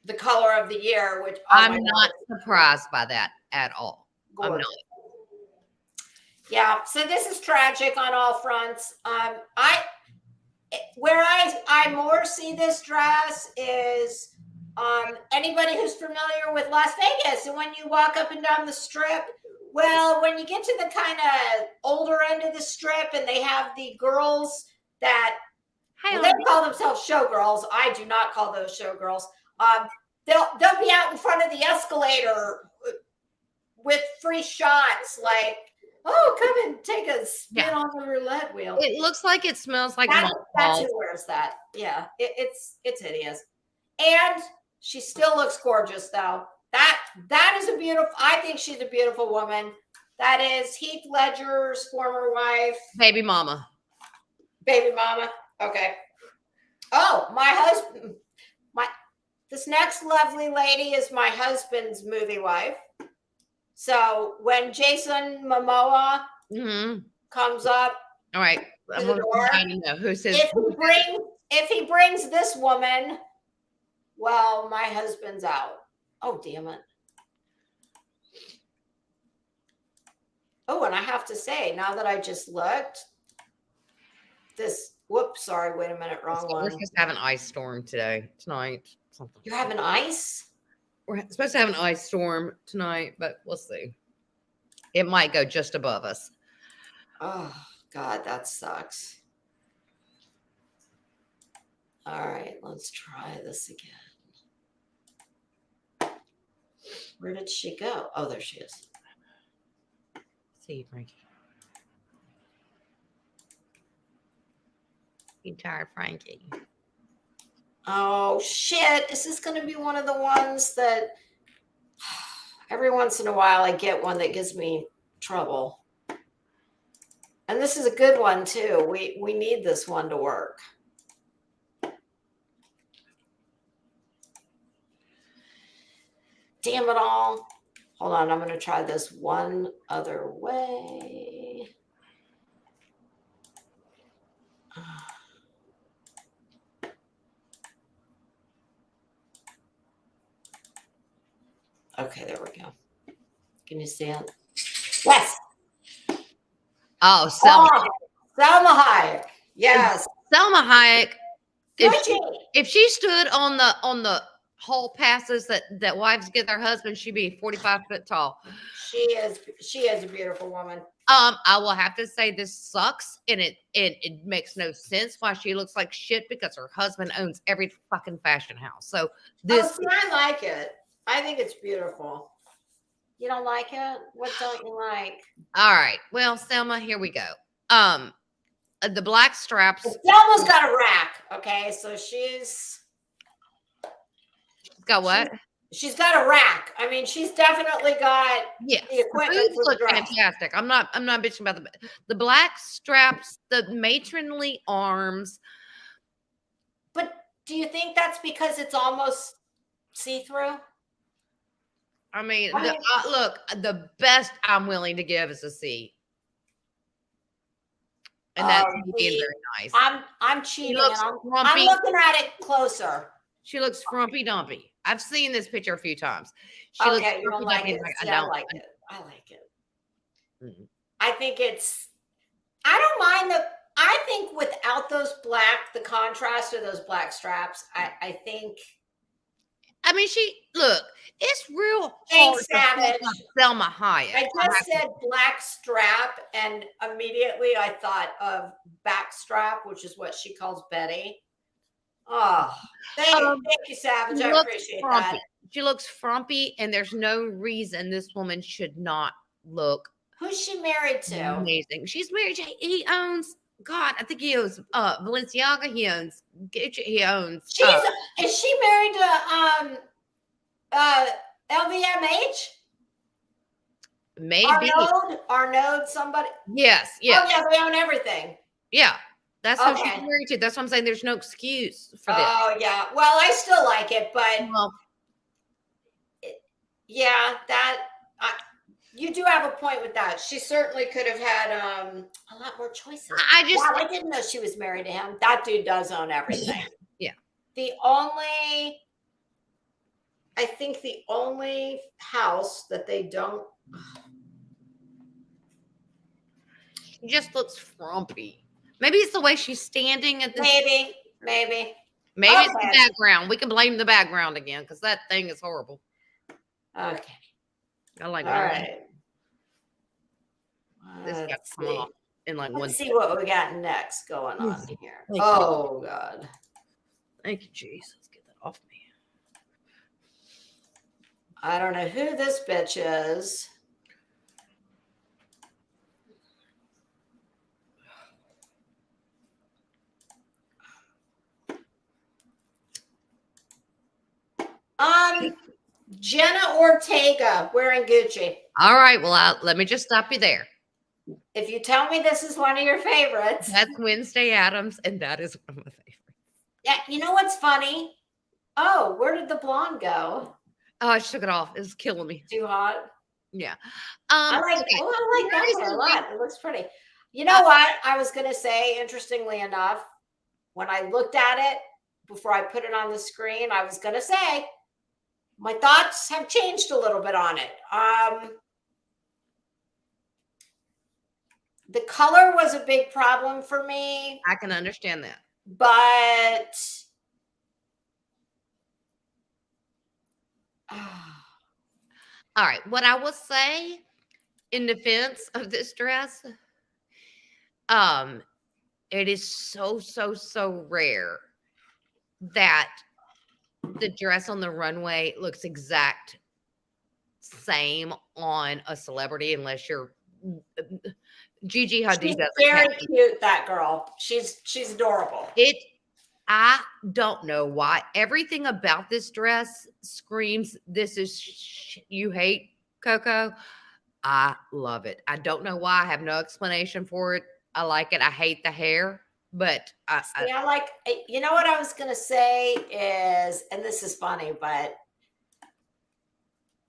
the color of the year, which I'm not surprised by that at all. I'm not. gorgeous. Yeah, so this is tragic on all fronts. Where I more see this dress is anybody who's familiar with Las Vegas, and when you walk up and down the strip, well, when you get to the kind of older end of the strip, and they have the girls that they call themselves showgirls. I do not call those showgirls. They'll be out in front of the escalator with free shots, like, oh, come and take a spin on the roulette wheel. It looks like it smells like that's who wears that. Yeah, it's hideous. And she still looks gorgeous, though. That is a beautiful. I think she's a beautiful woman. That is Heath Ledger's former wife, baby mama. Baby mama. Okay. Oh, my husband. This next lovely lady is my husband's movie wife. So when Jason Momoa comes up, all right, to the door, I don't know who says if he brings this woman, well, my husband's out. Oh, damn it. Oh, and I have to say, now that I just looked, whoops, sorry, wait a minute, wrong one. We're supposed to have an ice storm tonight. Something. You're having ice? We're supposed to have an ice storm tonight, but we'll see. It might go just above us. Oh, God, that sucks. All right, let's try this again. Where did she go? Oh, there she is. See you, Frankie. You tired, Frankie? Oh, shit. Is this going to be one of the ones that every once in a while I get one that gives me trouble? And this is a good one, too. We need this one to work. Damn it all. Hold on. I'm going to try this one other way. Okay, there we go. Can you see it? Yes. Oh, Selma Hayek. Yes. Selma Hayek. If she stood on the hall passes that wives get their husbands, she'd be 45 foot tall. She is a beautiful woman. I will have to say this sucks, and it makes no sense why she looks like shit, because her husband owns every fucking fashion house. So I like it. I think it's beautiful. You don't like it? What don't you like? All right. Well, Selma, here we go. The black straps. Selma's got a rack. Okay, so she's got what? She's got a rack. I mean, she's definitely got the equipment for the dress. Fantastic. I'm not bitching about the black straps, the matronly arms. But do you think that's because it's almost see-through? I mean, look, the best I'm willing to give is a C. And that's being very nice. I'm cheating. I'm looking at it closer. She looks frumpy dumpy. I've seen this picture a few times. She looks you don't like it. I like it. I like it. Mm-hmm. I think I don't mind I think without those the contrast of those black straps, I think. I mean, it's real hard Savage. Selma Hayek. I just said black strap, and immediately I thought of backstrap, which is what she calls Betty. Oh, thank you, Savage. I appreciate that. She looks frumpy, and there's no reason this woman should not look. Who's she married to? Amazing. She's married to, he owns, God, I think he owns Balenciaga. He owns Gucci. He owns. Is she married to LVMH? Maybe Arnaud, somebody. Yes. Oh yeah, they own everything. Yeah. That's who she's Okay. married to. That's what I'm saying. There's no excuse for this. Oh yeah. Well, I still like it, but Well, yeah, you do have a point with that. She certainly could have had a lot more choices. I just Wow, I didn't know she was married to him. That dude does own everything. yeah. I think the only house that they don't. She just looks frumpy. Maybe it's the way she's standing at this. Maybe. Maybe it's the Okay. background. We can blame the background again because that thing is horrible. Okay. I like All right. this got to come off in like one. Let's see what we got next going on here. Thank Oh God. Thank you, Jesus. Get that off me. I don't know who this bitch is. Jenna Ortega wearing Gucci. All right. Well, let me just stop you there. If you tell me this is one of your favorites. That's Wednesday Addams, and that is one of my favorites. Yeah, you know what's funny? Oh, where did the blonde go? Oh, I took it off. It was killing me. Too hot. Yeah. I like that one a lot. It looks pretty. You know what? I was gonna say, interestingly enough, when I looked at it before I put it on the screen, I was gonna say my thoughts have changed a little bit on it. The color was a big problem for me. I can understand that. But all right, what I will say in defense of this dress, it is so rare that the dress on the runway looks exact same on a celebrity unless you're Gigi Hadid. She's very cute, that girl. She's adorable. I don't know why. Everything about this dress screams, this is you hate Coco. I love it. I don't know why. I have no explanation for it. I like it. I hate the hair, but I like, you know what I was going to say is, and this is funny, but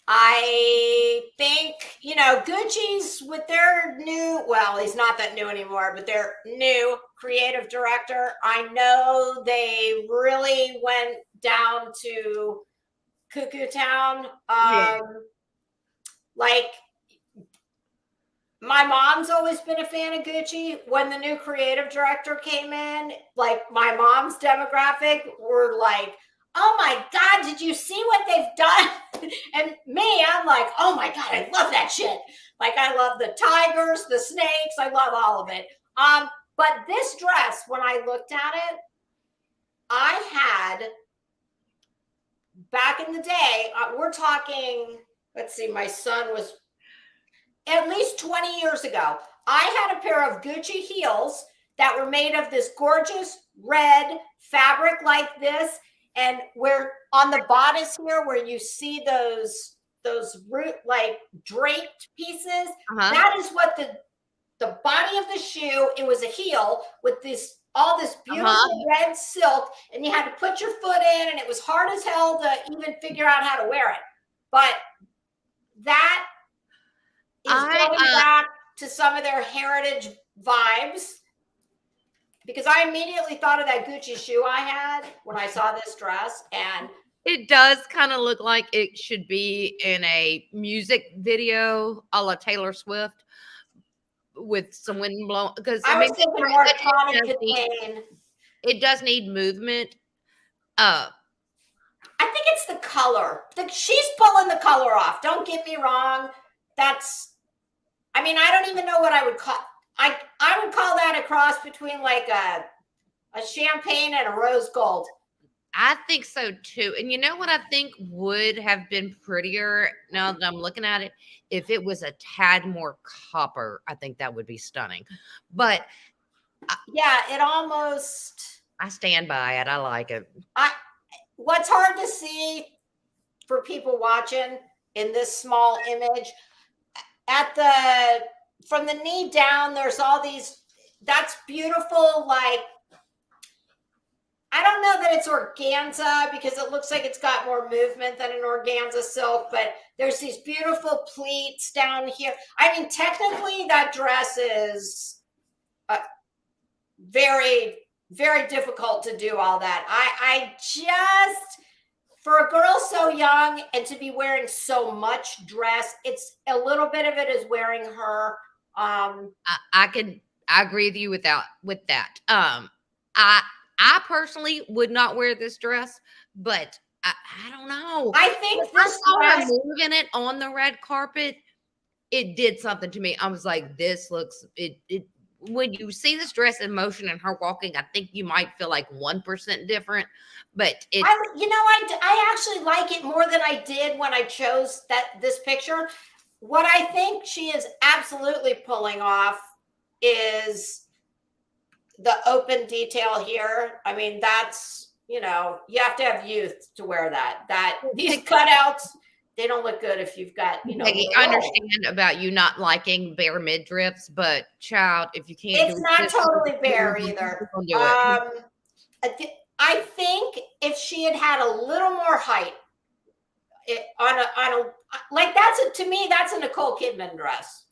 I think, Gucci's with their new, well, he's not that new anymore, but their new creative director. I know they really went down to Cuckoo Town. Like, my mom's always been a fan of Gucci. When the new creative director came in, like, my mom's demographic were like, oh my God, did you see what they've done? And me, I'm like, oh my God, I love that shit. Like, I love the tigers, the snakes. I love all of it. But this dress, when I looked at it, I had, back in the day, we're talking, let's see, my son was at least 20 years ago. I had a pair of Gucci heels that were made of this gorgeous red fabric like this. And where on the bodice here, where you see those root like draped pieces, that is what the body of the shoe. It was a heel with all this beautiful red silk, and you had to put your foot in, and it was hard as hell to even figure out how to wear it. But that is going back to some of their heritage vibes. Because I immediately thought of that Gucci shoe I had when I saw this dress. And it does kind of look like it should be in a music video a la Taylor Swift with some wind blowing. Because I was thinking more Tonic Contain. It does need movement. I think it's the color. She's pulling the color off. Don't get me wrong. I don't even know what I would call. I would call that a cross between like a champagne and a rose gold. I think so too. And you know what I think would have been prettier now that I'm looking at it? If it was a tad more copper, I think that would be stunning. But yeah, it almost. I stand by it. I like it. What's hard to see for people watching in this small image, from the knee down, there's all these that's beautiful. Like, I don't know that it's organza because it looks like it's got more movement than an organza silk, but there's these beautiful pleats down here. I mean, technically that dress is very, very difficult to do all that. I just, for a girl so young and to be wearing so much dress, it's a little bit of it is wearing her. I agree with you with that. I personally would not wear this dress, but I don't know. I think When I this saw her dress, moving it on the red carpet, it did something to me. I was like, this looks it when you see this dress in motion and her walking, I think you might feel like 1% different, but it I actually like it more than I did when I chose this picture. What I think she is absolutely pulling off is the open detail here. I mean, that's, you have to have youth to wear that. These cutouts, they don't look good if you've got, Peggy, I understand about you not liking bare midriffs, but child, if you can't it's not totally bare either. I think if she had a little more height, like to me, that's a Nicole Kidman dress.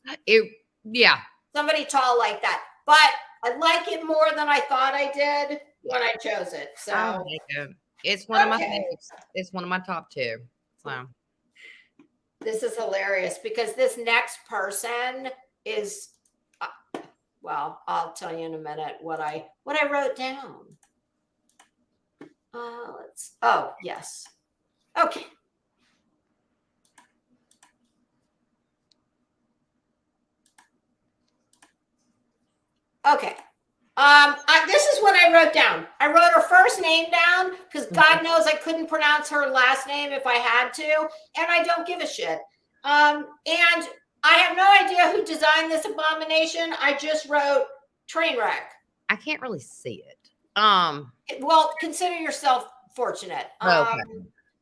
Yeah. Somebody tall like that. But I like it more than I thought I did when I chose it. So it's one of my favorites. It's one of my top 2. So this is hilarious because this next person is well, I'll tell you in a minute what I wrote down. Yes. Okay. Okay. This is what I wrote down. I wrote her first name down because God knows I couldn't pronounce her last name if I had to, and I don't give a shit. And I have no idea who designed this abomination. I just wrote train wreck. I can't really see it. Well, consider yourself fortunate. Okay.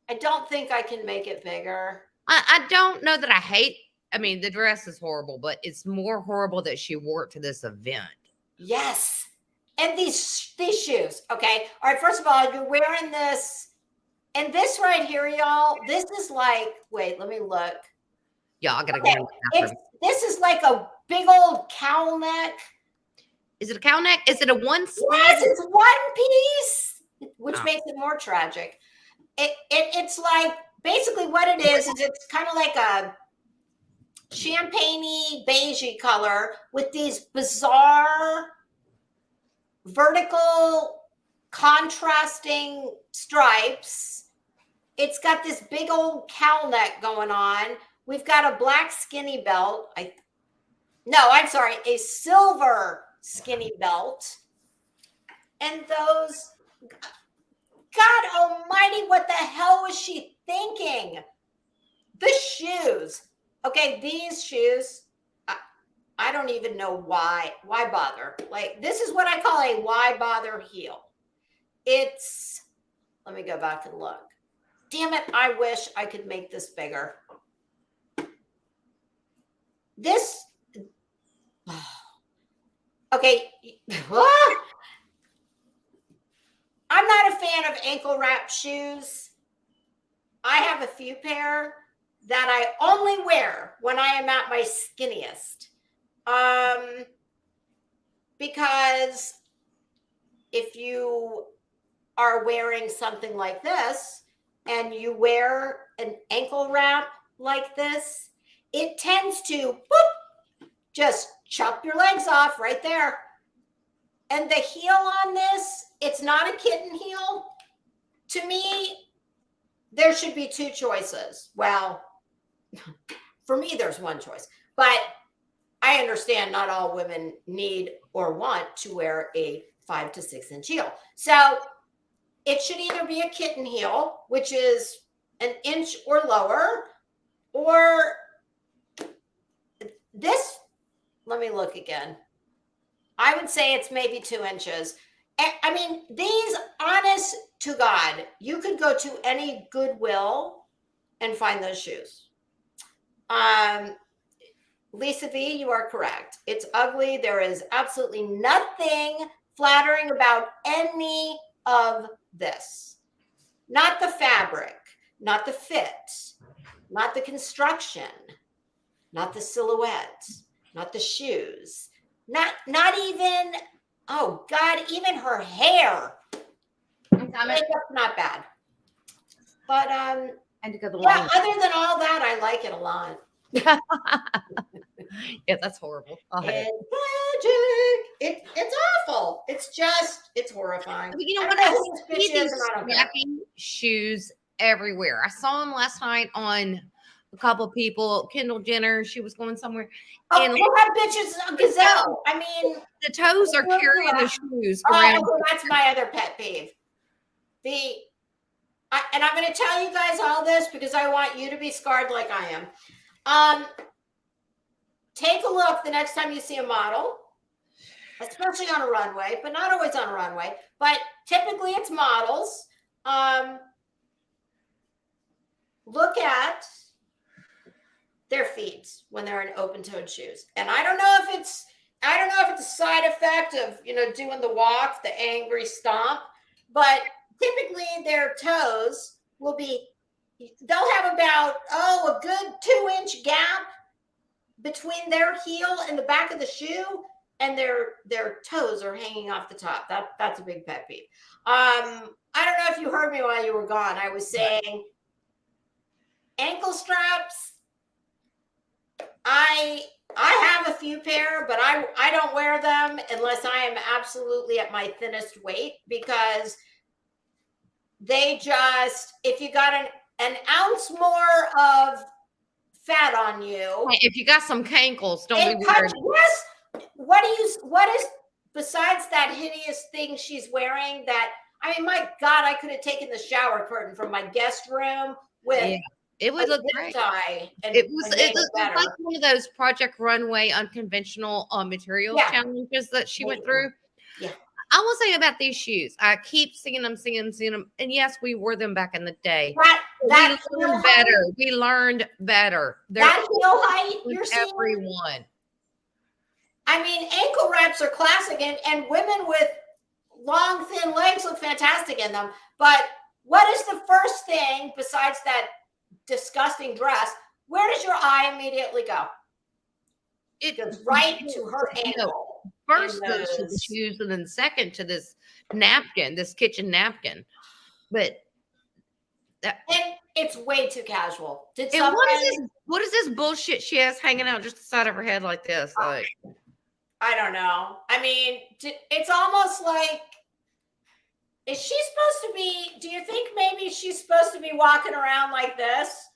I don't think I can make it bigger. I don't know that I hate. I mean, the dress is horrible, but it's more horrible that she wore it to this event. Yes. And these shoes. Okay. All right. First of all, you're wearing this. And this right here, y'all, this is like, wait, let me look. Yeah, I gotta go. This is like a big old cowl neck. Is it a cowl neck? Is it a one sleeve? Yes, it's one piece, which makes it more tragic. It's like basically what it is it's kind of like a champagne-y beigey color with these bizarre vertical contrasting stripes. It's got this big old cowl neck going on. We've got a black skinny belt. A silver skinny belt. And those, God almighty, what the hell was she thinking? The shoes. Okay, these shoes, I don't even know why. Why bother? Like, this is what I call a why bother heel. Let me go back and look. Damn it, I wish I could make this bigger. Okay. I'm not a fan of ankle wrap shoes. I have a few pair that I only wear when I am at my skinniest. Because if you are wearing something like this and you wear an ankle wrap like this, it tends to just chop your legs off right there. And the heel on this, it's not a kitten heel. To me, there should be 2 choices. Well, for me, there's one choice. But I understand not all women need or want to wear a 5 to 6 inch heel. So it should either be a kitten heel, which is an inch or lower, or this. Let me look again. I would say it's maybe 2 inches. I mean, these, honest to God, you could go to any Goodwill and find those shoes. Lisa V, you are correct. It's ugly. There is absolutely nothing flattering about any of this. Not the fabric, not the fit, not the construction, not the silhouette, not the shoes, not even, oh God, even her hair. Makeup's not bad. But And to go the yeah, other than all that, I like it a lot. Yeah, that's horrible. It's magic. It's awful. It's horrifying. You know I what? don't I know who this bitch see is, these and I don't care. snappy shoes everywhere. I saw them last night on a couple of people. Kendall Jenner, she was going somewhere. Oh, And that bitch is a gazelle. I mean, the toes are carrying the shoes around. okay, that's my other pet peeve. And I'm going to tell you guys all this because I want you to be scarred like I am. Take a look the next time you see a model, especially on a runway, but not always on a runway, but typically it's models. Look at their feet when they're in open-toed shoes. And I don't know if it's a side effect of, doing the walk, the angry stomp, but typically their toes they'll have about, a good 2-inch gap between their heel and the back of the shoe, and their toes are hanging off the top. That's a big pet peeve. I don't know if you heard me while you were gone. I was saying ankle straps. I have a few pair, but I don't wear them unless I am absolutely at my thinnest weight, because they just, if you got an ounce more of fat on you, if you got some cankles, don't be weird. Yes. What is besides that hideous thing she's wearing? That, I mean, my God, I could have taken the shower curtain from my guest room with it would look great. It's like one of those Project Runway unconventional materials challenges that she went through. Yeah. I will say about these shoes, I keep seeing them. And yes, we wore them back in the day. We learned better. That heel height, you're seeing everyone. I mean, ankle wraps are classic, and women with long, thin legs look fantastic in them. But what is the first thing besides that disgusting dress? Where does your eye immediately go? It goes right to her ankle. First to the shoes, and then second to this napkin, this kitchen napkin. But and it's way too casual. What is this bullshit she has hanging out just the side of her head like this? Like, I don't know. I mean, it's almost like, is she supposed to be, do you think maybe she's supposed to be walking around like this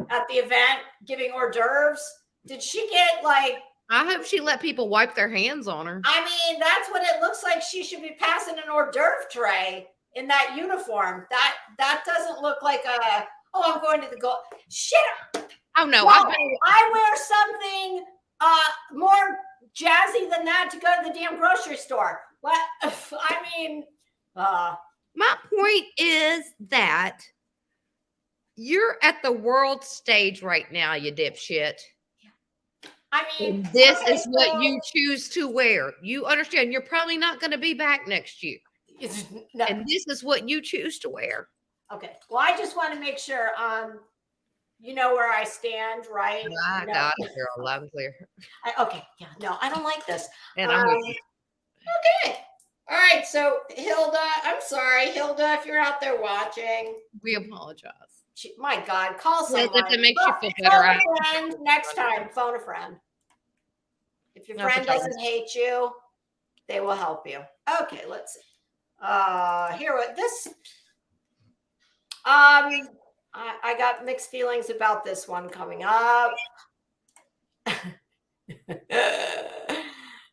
at the event, giving hors d'oeuvres? Did she get like, I hope she let people wipe their hands on her. I mean, that's what it looks like. She should be passing an hors d'oeuvre tray in that uniform. That doesn't look like I'm going to the goal. Shit. Oh no. I wear something more jazzy than that to go to the damn grocery store. What? I mean, my point is that you're at the world stage right now, you dipshit. I mean, this is what you choose to wear. You understand? You're probably not going to be back next year. And this is what you choose to wear. Okay. Well, I just want to make sure you know where I stand, right? I got it, girl. Loud and clear. Okay. Yeah. No, I don't like this. And I'm with you. Okay. All right. So Hilda, I'm sorry, Hilda, if you're out there watching. We apologize. My God, call someone. If it makes you feel better. Phone a friend next time. Phone a friend. If your friend doesn't hate you, they will help you. Okay, let's see. Here, what this. I got mixed feelings about this one coming up.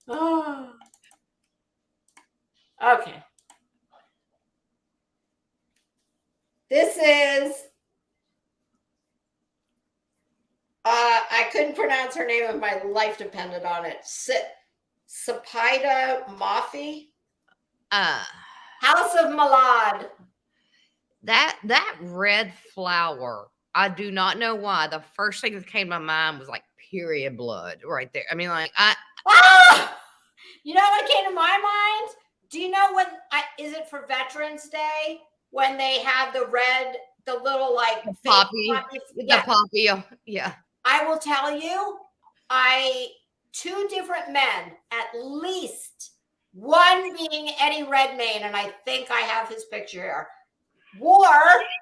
Oh. Okay. This is. I couldn't pronounce her name if my life depended on it. Sapida Mafi. House of Malad. That red flower. I do not know why. The first thing that came to my mind was like period blood right there. I mean, like you know what came to my mind? Do you know when is it for Veterans Day when they have the little like the fake poppy, poppies? the Yeah. poppy, yeah. I will tell you, two different men, at least one being Eddie Redmayne, and I think I have his picture here, wore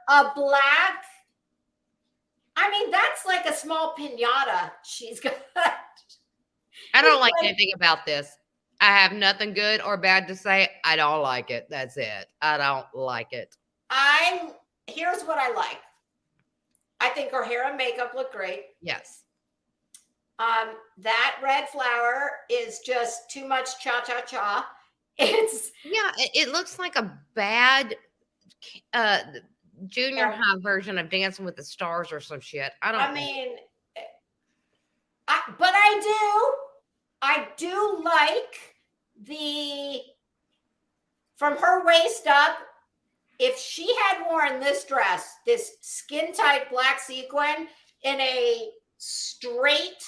a black. I mean, that's like a small piñata she's got. I don't like anything about this. I have nothing good or bad to say. I don't like it. That's it. I don't like it. Here's what I like. I think her hair and makeup look great. Yes. That red flower is just too much cha-cha-cha. It looks like a bad junior high version of Dancing with the Stars or some shit. But I do like from her waist up. If she had worn this dress, this skin tight black sequin in a straight,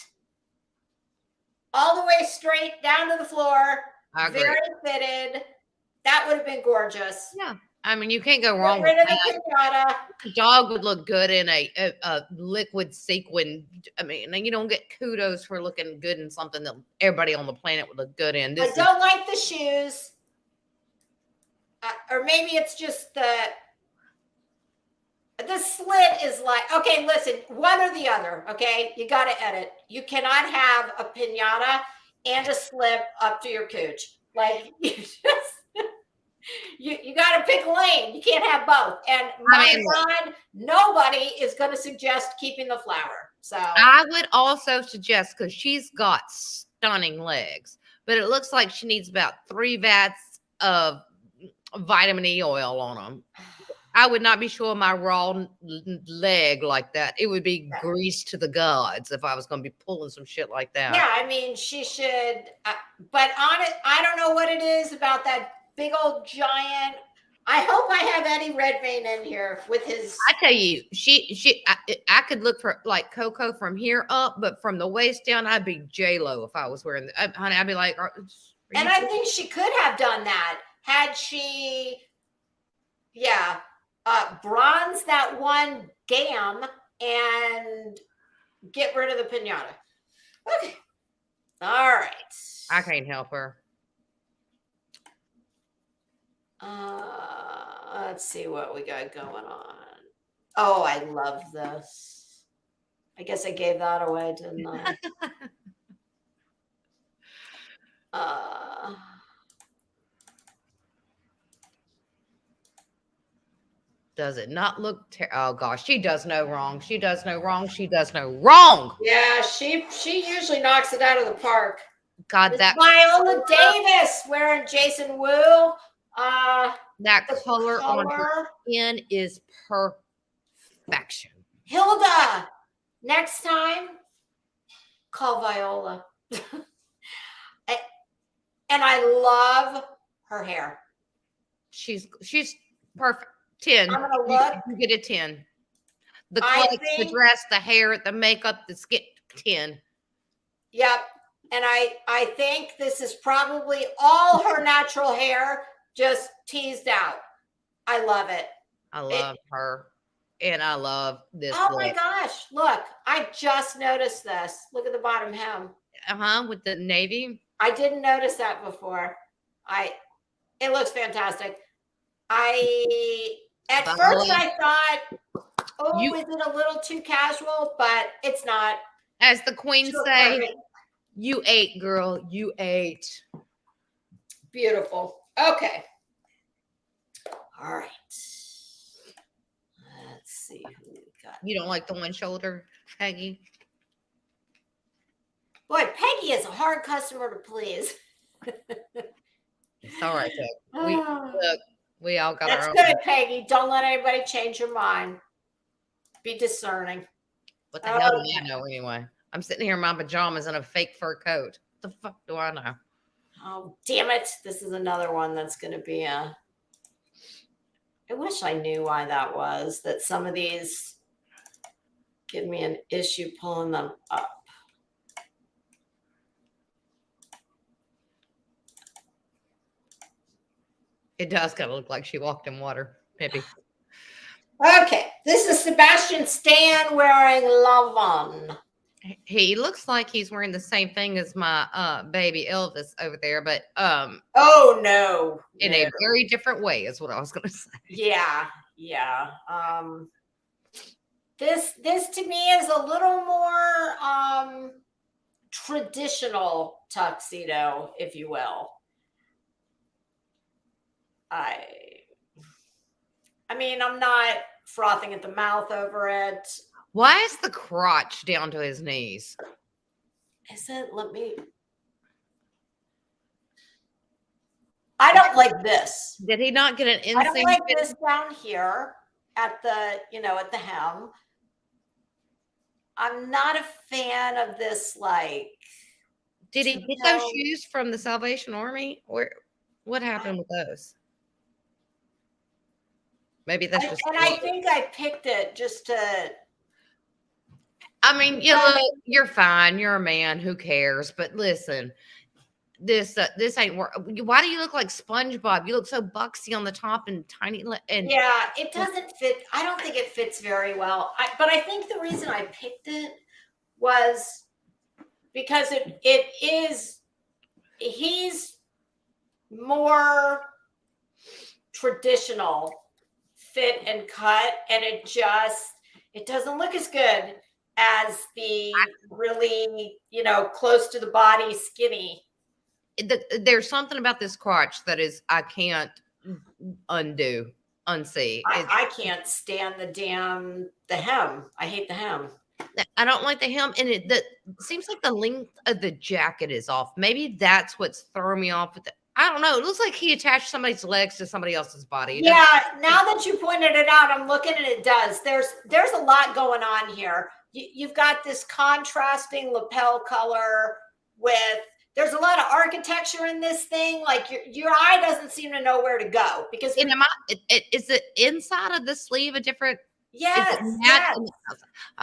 all the way straight down to the floor, very fitted, that would have been gorgeous. Yeah. I mean, you can't go wrong with that. The dog would look good in a liquid sequin. I mean, you don't get kudos for looking good in something that everybody on the planet would look good in. I don't like the shoes. Or maybe it's just the slit is like, okay, listen, one or the other, okay? You got to edit. You cannot have a piñata and a slip up to your cooch. Like, you got to pick a lane. You can't have both. And God, nobody is going to suggest keeping the flower. So I would also suggest, because she's got stunning legs, but it looks like she needs about 3 vats of vitamin E oil on them. I would not be showing my raw leg like that. It would be grease to the gods if I was going to be pulling some shit like that. Yeah, I mean, she should. But on it, I don't know what it is about that big old giant. I hope I have Eddie Redmayne in here with his. I tell you, I could look for like Coco from here up, but from the waist down, I'd be J-Lo if I was wearing. Honey, I'd be like. And I think she could have done that had she. Yeah. Bronze that one gam and get rid of the piñata. Okay. All right. I can't help her. Let's see what we got going on. Oh, I love this. I guess I gave that away, didn't I? Does it not look oh gosh, she does no wrong. She does no wrong. She does no wrong. Yeah, she usually knocks it out of the park. God, it's that Viola Davis wearing Jason Wu. That color on her skin is perfection. Hilda, next time, call Viola. And I love her hair. She's perfect. 10. I'm gonna look. You get a 10. The clothes, the dress, the hair, the makeup, the skin. 10. Yep. And I think this is probably all her natural hair, just teased out. I love it. I love her. And I love this. Oh my gosh. Look, I just noticed this. Look at the bottom hem. With the navy. I didn't notice that before. It looks fantastic. At first I thought, is it a little too casual? But it's not. As the queen say, perfect. You ate, girl. You ate. Beautiful. Okay. All right. Let's see who we got. You don't like the one shoulder, Peggy? Boy, Peggy is a hard customer to please. It's all right, Peggy. We all got our own. That's good, Peggy. Don't let anybody change your mind. Be discerning. What the hell do I know anyway? I'm sitting here in my pajamas and a fake fur coat. What the fuck do I know? Oh, damn it. This is another one that's going to be I wish I knew why that was, that some of these give me an issue pulling them up. It does kind of look like she walked in water, maybe. Okay, this is Sebastian Stan wearing Lavon. He looks like he's wearing the same thing as my baby Elvis over there, but Oh no, in no. a very different way is what I was gonna say. Yeah, yeah. This to me is a little more traditional tuxedo, if you will. I mean, I'm not frothing at the mouth over it. Why is the crotch down to his knees? Is it? Let me. I don't like this. Did he not get an I don't inseam like fit? this down here at the, at the hem. I'm not a fan of this, like. Did he get those shoes from the Salvation Army? Or what happened with those? Maybe that's just. And I think I picked it just to. I mean, you're fine. You're a man. Who cares? But listen, this ain't work. Why do you look like SpongeBob? You look so buxy on the top and tiny. And yeah, it doesn't fit. I don't think it fits very well. But I think the reason I picked it was because it is. He's more traditional fit and cut, and it doesn't look as good as the really close to the body skinny. There's something about this crotch that is I can't unsee. I can't stand the hem. I hate the hem. I don't like the hem, and it seems like the length of the jacket is off. Maybe that's what's throwing me off with it. I don't know. It looks like he attached somebody's legs to somebody else's body. Yeah, now that you pointed it out, I'm looking and it does. There's a lot going on here. You've got this contrasting lapel color with. There's a lot of architecture in this thing. Like your eye doesn't seem to know where to go because. And is the inside of the sleeve a different? Yes. Yes.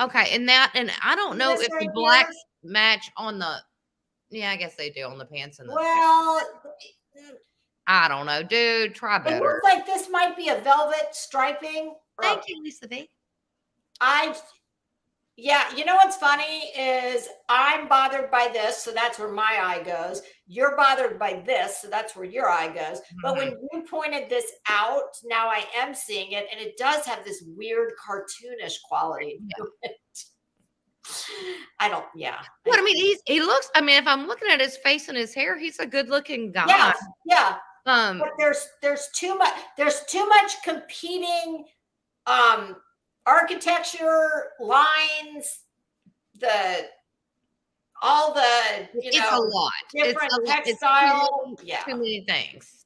Okay, and I don't know if the black match on the. Yeah, I guess they do on the pants and the. Well. I don't know, dude. Try better. It looks like this might be a velvet striping. Thank you, Lisa B. Yeah, you know what's funny is I'm bothered by this, so that's where my eye goes. You're bothered by this, so that's where your eye goes. But when you pointed this out, now I am seeing it, and it does have this weird cartoonish quality to it. Yeah. What I mean, he looks. I mean, if I'm looking at his face and his hair, he's a good-looking guy. Yeah, yeah. But there's too much competing architecture lines. It's a lot. Different textile. Too many things.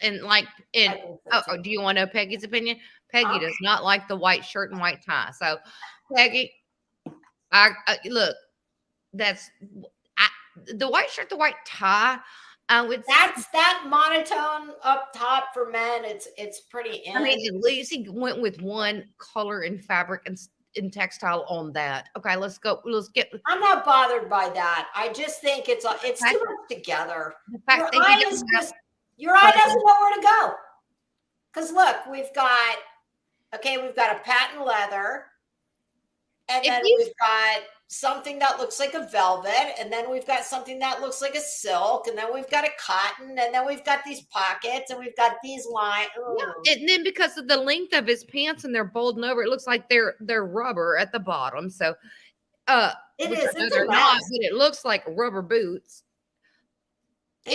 And do you want to know Peggy's opinion? Peggy does not like the white shirt and white tie. So, Peggy. Look, that's the white shirt, the white tie. That's that monotone up top for men. It's pretty. I mean, at least he went with one color and fabric and textile on that. Okay, let's go. Let's get. I'm not bothered by that. I just think it's too much together. Your eye doesn't know where to go. Because look, we've got a patent leather. And then we've got something that looks like a velvet, and then we've got something that looks like a silk, and then we've got a cotton, and then we've got these pockets, and we've got these lines. Yeah. And then because of the length of his pants and they're folding over, it looks like they're rubber at the bottom. So it is. They're not, but it looks like rubber boots. Now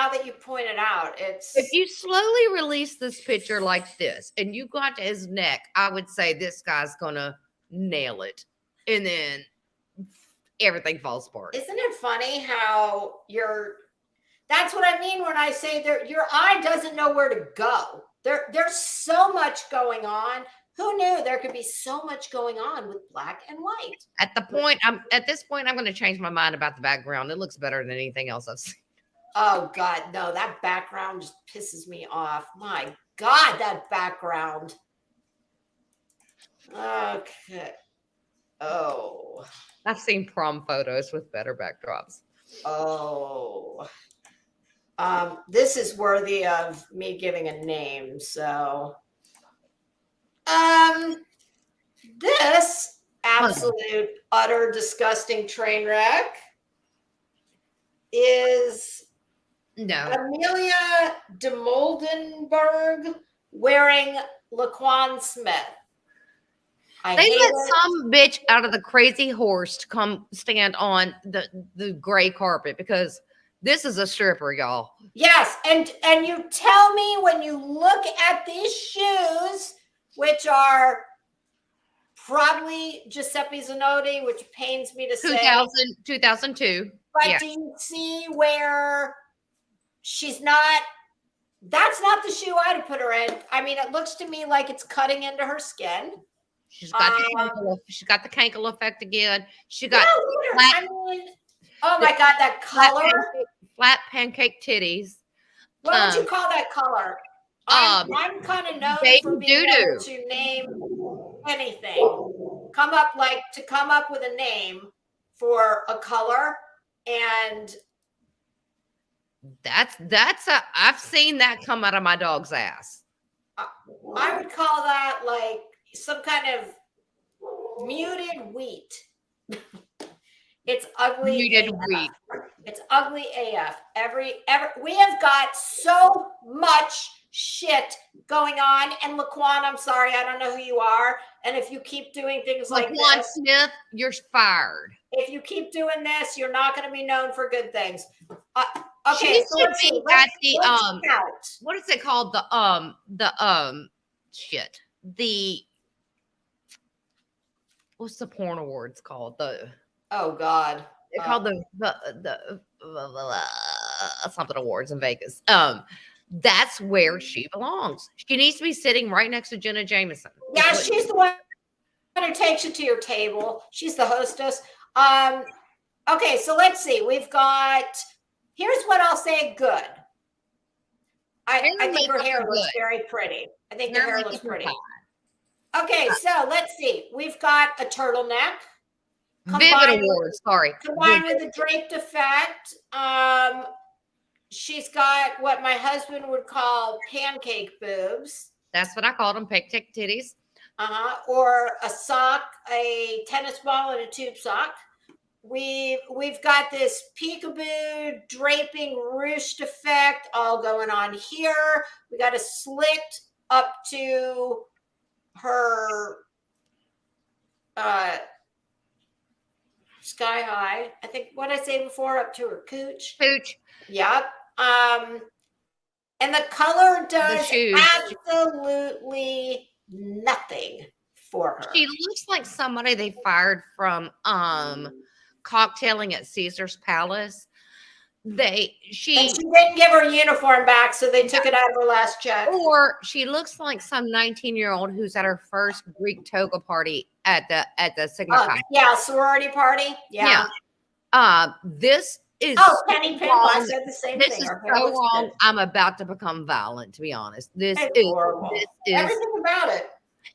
that you point it out, if you slowly release this picture like this and you got to his neck, I would say this guy's gonna nail it, and then everything falls apart. Isn't it funny how that's what I mean when I say your eye doesn't know where to go. There's so much going on. Who knew there could be so much going on with black and white? At this point, I'm going to change my mind about the background. It looks better than anything else I've seen. Oh God, no! That background just pisses me off. My God, that background. Okay. Oh. I've seen prom photos with better backdrops. Oh. This is worthy of me giving a name. So, this absolute, utter, disgusting train wreck is No. Amelia de Moldenberg wearing Laquan Smith. I They hate let it. some bitch out of the crazy horse to come stand on the gray carpet because this is a stripper, y'all. Yes, and you tell me when you look at these shoes, which are probably Giuseppe Zanotti, which pains me to say. 2002. But Yeah. do you see where she's not? That's not the shoe I'd have put her in. I mean, it looks to me like it's cutting into her skin. She's got the cankle effect again. She got I mean, oh my God, that color. Flat pancake titties. What would you call that color? I'm kind of known for being able to name anything. Come up with a name for a color, and I've seen that come out of my dog's ass. I would call that like some kind of muted wheat. It's ugly. Muted wheat. It's ugly AF. We have got so much shit going on. And Laquan, I'm sorry, I don't know who you are. And if you keep doing things like Laquan this, Smith, you're fired. If you keep doing this, you're not going to be known for good things. Okay, so let's what is it called? What's the porn awards called? Oh God. They're called the something awards in Vegas. That's where she belongs. She needs to be sitting right next to Jenna Jameson. Yeah, she's the one who takes you to your table. She's the hostess. Okay, so let's see. Here's what I'll say good. I think her hair looks very pretty. I think the hair looks pretty. Okay, so let's see. We've got a turtleneck. Vivid awards, sorry. Combined with a draped effect. She's got what my husband would call pancake boobs. That's what I called them, pancake titties. Or a sock, a tennis ball, and a tube sock. We've got this peekaboo draping ruched effect all going on here. We got a slit up to her sky high. I think what I say before, up to her cooch. Yep. And the color does absolutely nothing for her. She looks like somebody they fired from cocktailing at Caesar's Palace. And she didn't give her uniform back, so they took it out of her last check. Or she looks like some 19-year-old who's at her first Greek toga party at the Sigma Chi. Yeah, sorority party. Yeah. This is Penny Pimp. I said the same thing. This is so wrong. I'm about to become violent, to be honest. This is horrible. This is everything about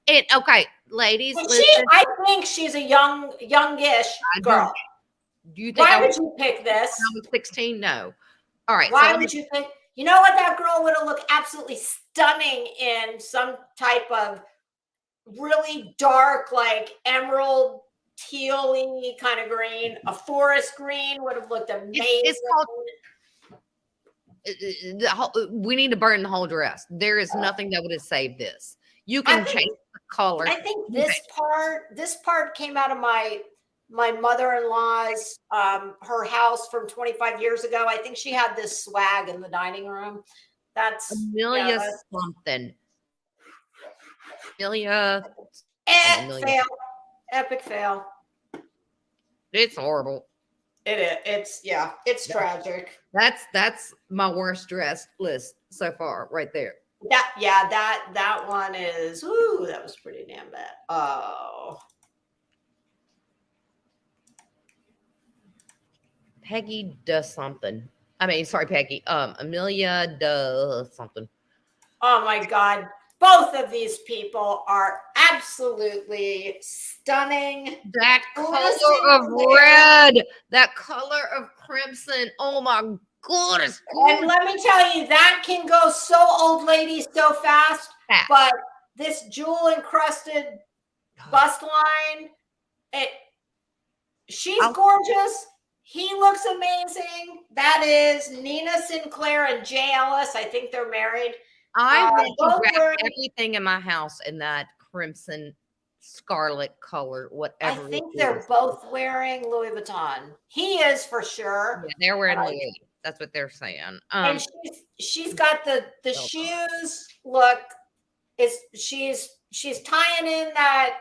it. Okay, ladies. I think she's a youngish girl. Do you think Why would you pick this? When I was 16? No. All right. Why would you pick? You know what? That girl would have looked absolutely stunning in some type of really dark, like emerald teal-y kind of green. A forest green would have looked amazing. It's called. We need to burn the whole dress. There is nothing that would have saved this. You can change the color. I think this part came out of my mother-in-law's her house from 25 years ago. I think she had this swag in the dining room. That's Amelia something. Amelia. Fail. Epic fail. It's horrible. It's tragic. That's my worst dress list so far, right there. That one is. Ooh, that was pretty damn bad. Oh. Peggy does something. Peggy. Amelia does something. Oh my God. Both of these people are absolutely stunning. That color of red, that color of crimson. Oh my good. It's And good. let me tell you, that can go so old lady so fast. Fast. But this jewel encrusted bust line, she's gorgeous. He looks amazing. That is Nina Sinclair and Jay Ellis. I think they're married. I want to both wrap wearing- everything in my house in that crimson scarlet color, I whatever. think it they're is. both wearing Louis Vuitton. He is for sure. Yeah, they're wearing And Louis. That's what they're saying. and she's got the shoes. Look, she's tying in that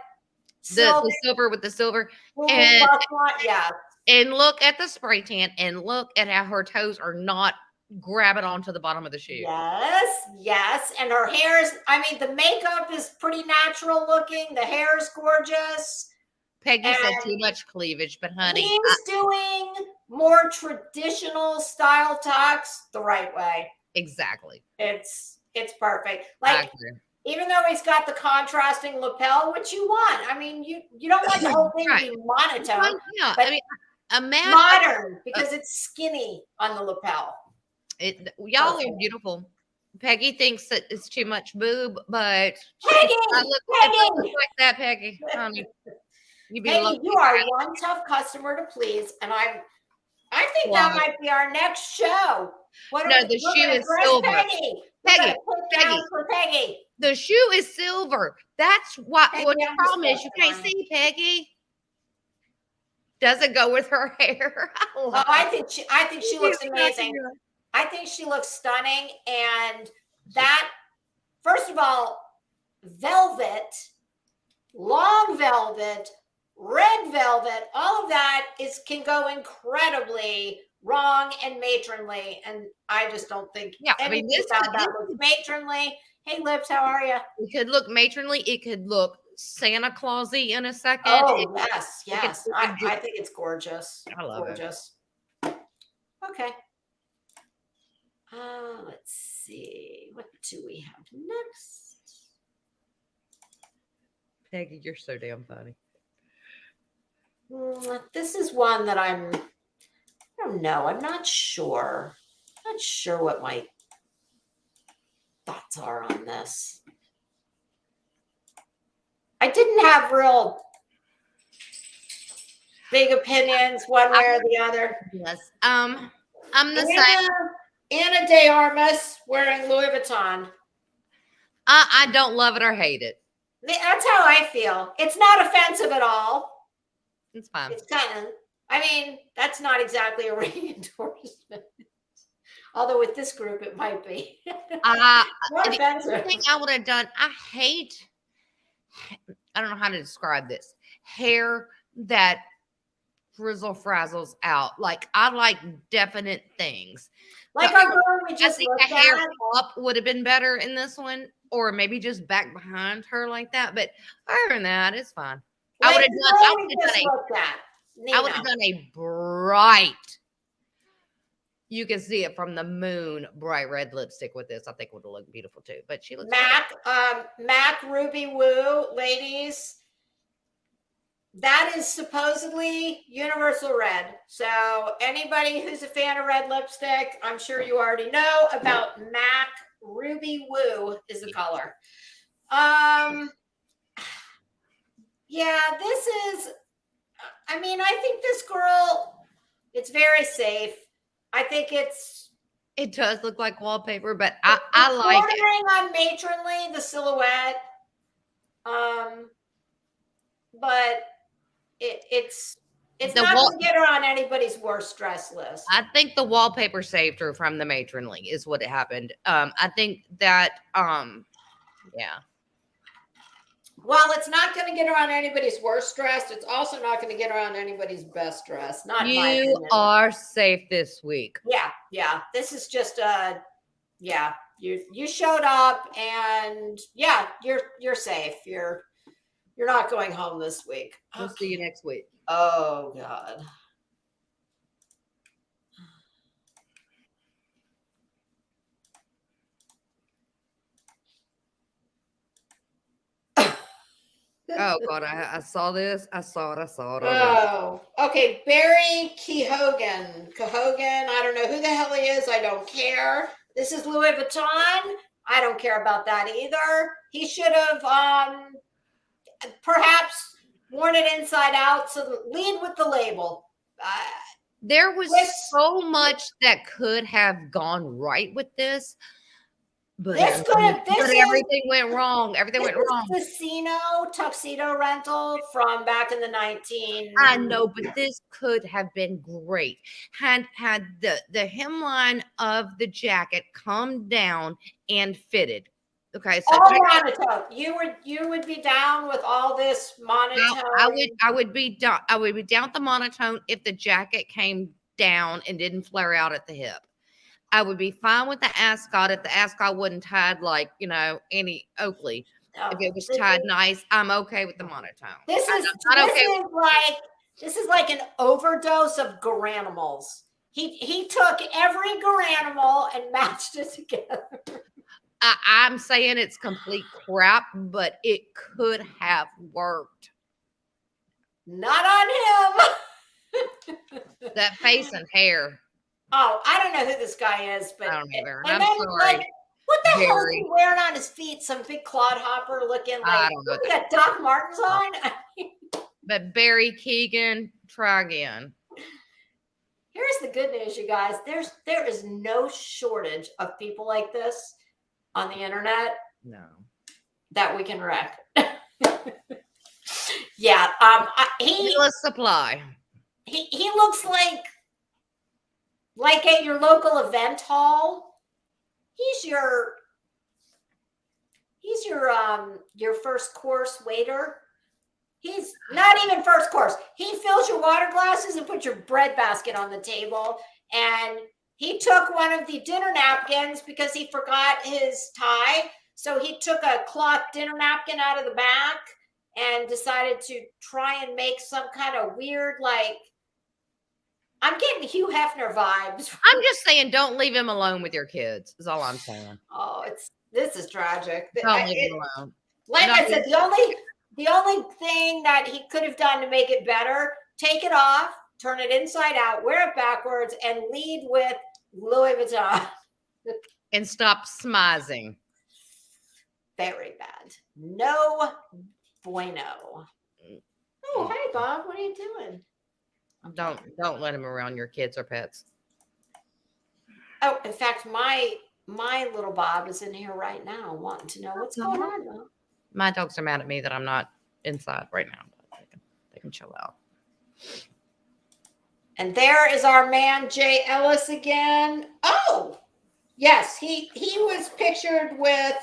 the silver with the silver. And, yeah. And look at the spray tan and look at how her toes are not grabbing onto the bottom of the shoe. Yes. And her hair is, I mean, the makeup is pretty natural looking. The hair is gorgeous. Peggy said too much cleavage, but honey. He's doing more traditional style tucks the right way. Exactly. It's perfect. I Like, agree. even though he's got the contrasting lapel, which you want. I mean, you don't want the whole thing to be monotone. Yeah, but I mean, imagine modern because it's skinny on the lapel. Y'all are beautiful. Peggy thinks that it's too much boob, but Peggy, it doesn't look like that, Peggy. Peggy, you are one tough customer to please, and I think that might be our next show. The shoe is silver. Peggy, put down for Peggy. The shoe is silver. That's what the problem is. You can't see Peggy. Does it go with her hair? I think she looks amazing. I think she looks stunning. And that, first of all, velvet, long velvet, red velvet, all of that can go incredibly wrong and matronly. And I just don't think anything about that looks matronly. Hey, Lips, how are you? It could look matronly. It could look Santa Clausy in a second. Oh, yes. I think it's gorgeous. I love it. Okay. Let's see. What do we have next? Peggy, you're so damn funny. This is one that I don't know. I'm not sure. Not sure what my thoughts are on this. I didn't have real big opinions one way or the other. Yes. I'm the same. Anna de Armas wearing Louis Vuitton. I don't love it or hate it. That's how I feel. It's not offensive at all. It's fine. It's kind of, I mean, that's not exactly a ring endorsement. Although with this group, it might be. Not offensive. The thing I would have done, I don't know how to describe this. Hair that frizzle frazzles out. Like, I like definite things. Like our girl we just looked at. I think the hair up would have been better in this one, or maybe just back behind her like that. But other than that, it's fine. I would have done a bright. You can see it from the moon, bright red lipstick with this. I think would have looked beautiful too. But she looks MAC Ruby Woo, ladies. That is supposedly universal red. So anybody who's a fan of red lipstick, I'm sure you already know about MAC Ruby Woo is the color. Yeah, this is, I mean, I think this girl, it's very safe. I think it does look like wallpaper, but I like it. Bordering on matronly, the silhouette. But it's not going to get her on anybody's worst dress list. I think the wallpaper saved her from the matronly is what happened. I think that yeah. Well, it's not going to get her on anybody's worst dressed. It's also not going to get her on anybody's best dressed. Not in my opinion. You are safe this week. Yeah. This is just you showed up and you're safe. You're not going home this week. We'll see you next week. Oh God. Oh God, I saw this. I saw it. I saw it already. Oh, okay. Barry Kehogan. Kehogan. I don't know who the hell he is. I don't care. This is Louis Vuitton. I don't care about that either. He should have perhaps worn it inside out. So lead with the label. There was This- so much that could have gone right with this, but This could have. This is everything went wrong. Everything went wrong. Casino tuxedo rental from back in the 19. I know, but this could have been great had the hemline of the jacket come down and fitted. Okay, so All monotone. You would be down with all this monotone. I would be down. I would be down with the monotone if the jacket came down and didn't flare out at the hip. I would be fine with the ascot if the ascot wasn't tied like Annie Oakley. If it was tied nice, I'm okay with the monotone. This is like an overdose of Garanimals. He took every Garanimal and matched it together. I'm saying it's complete crap, but it could have worked. Not on him. That face and hair. Oh, I don't know who this guy is, but I don't either. And I'm then, sorry. like, what the hell is he wearing on his feet? Some big clodhopper looking like I don't know. he got Doc Martens on. But Barry Keegan, try again. Here's the good news, you guys. There is no shortage of people like this on the internet. No. That we can wreck. Yeah. Endless supply. He looks like at your local event hall. He's your first course waiter. He's not even first course. He fills your water glasses and puts your bread basket on the table. And he took one of the dinner napkins because he forgot his tie. So he took a cloth dinner napkin out of the back and decided to try and make some kind of weird, like, I'm getting Hugh Hefner vibes. I'm just saying, don't leave him alone with your kids, is all I'm saying. Oh, this is tragic. Don't leave him alone. Like I said, the only thing that he could have done to make it better, take it off, turn it inside out, wear it backwards, and lead with Louis Vuitton. And stop smizing. Very bad. No bueno. Oh, hey Bob, what are you doing? Don't let him around your kids or pets. Oh, in fact, my little Bob is in here right now wanting to know what's going on, Mom. My dogs are mad at me that I'm not inside right now, but they can chill out. And there is our man Jay Ellis again. Oh, yes, he was pictured with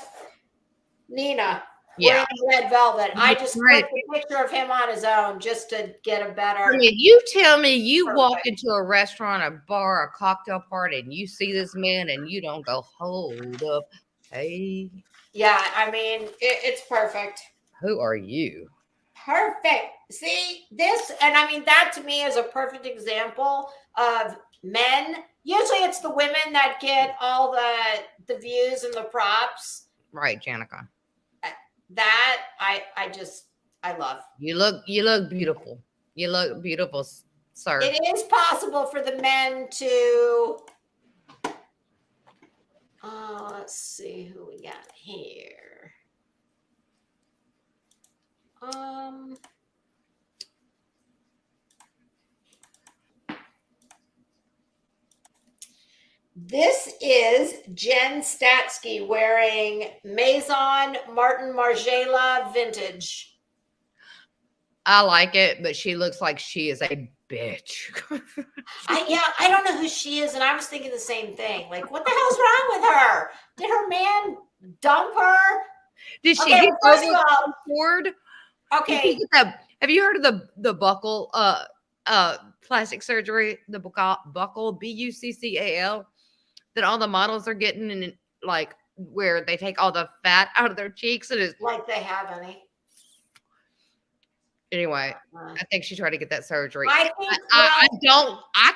Nina. Yeah, wearing red velvet. I just right. clicked a picture of him on his own just to get a better. I mean, you tell me you walk into a restaurant, a bar, a cocktail party, and you see this man, and you don't go, hold up, hey. Yeah, I mean, it's perfect. Who are you? Perfect. See this, and I mean that to me is a perfect example of men. Usually, it's the women that get all the views and the props. Right, Janica. That I love. You look beautiful. You look beautiful, sir. It is possible for the men to. Let's see who we got here. This is Jen Statsky wearing Maison Martin Margiela vintage. I like it, but she looks like she is a bitch. I don't know who she is, and I was thinking the same thing. Like, what the hell's wrong with her? Did her man dump her? Did she get bored? Okay. Have you heard of the buckle plastic surgery? The buckle BUCCAL that all the models are getting, and like where they take all the fat out of their cheeks, and it's like they have any. Anyway, I think she tried to get that surgery. I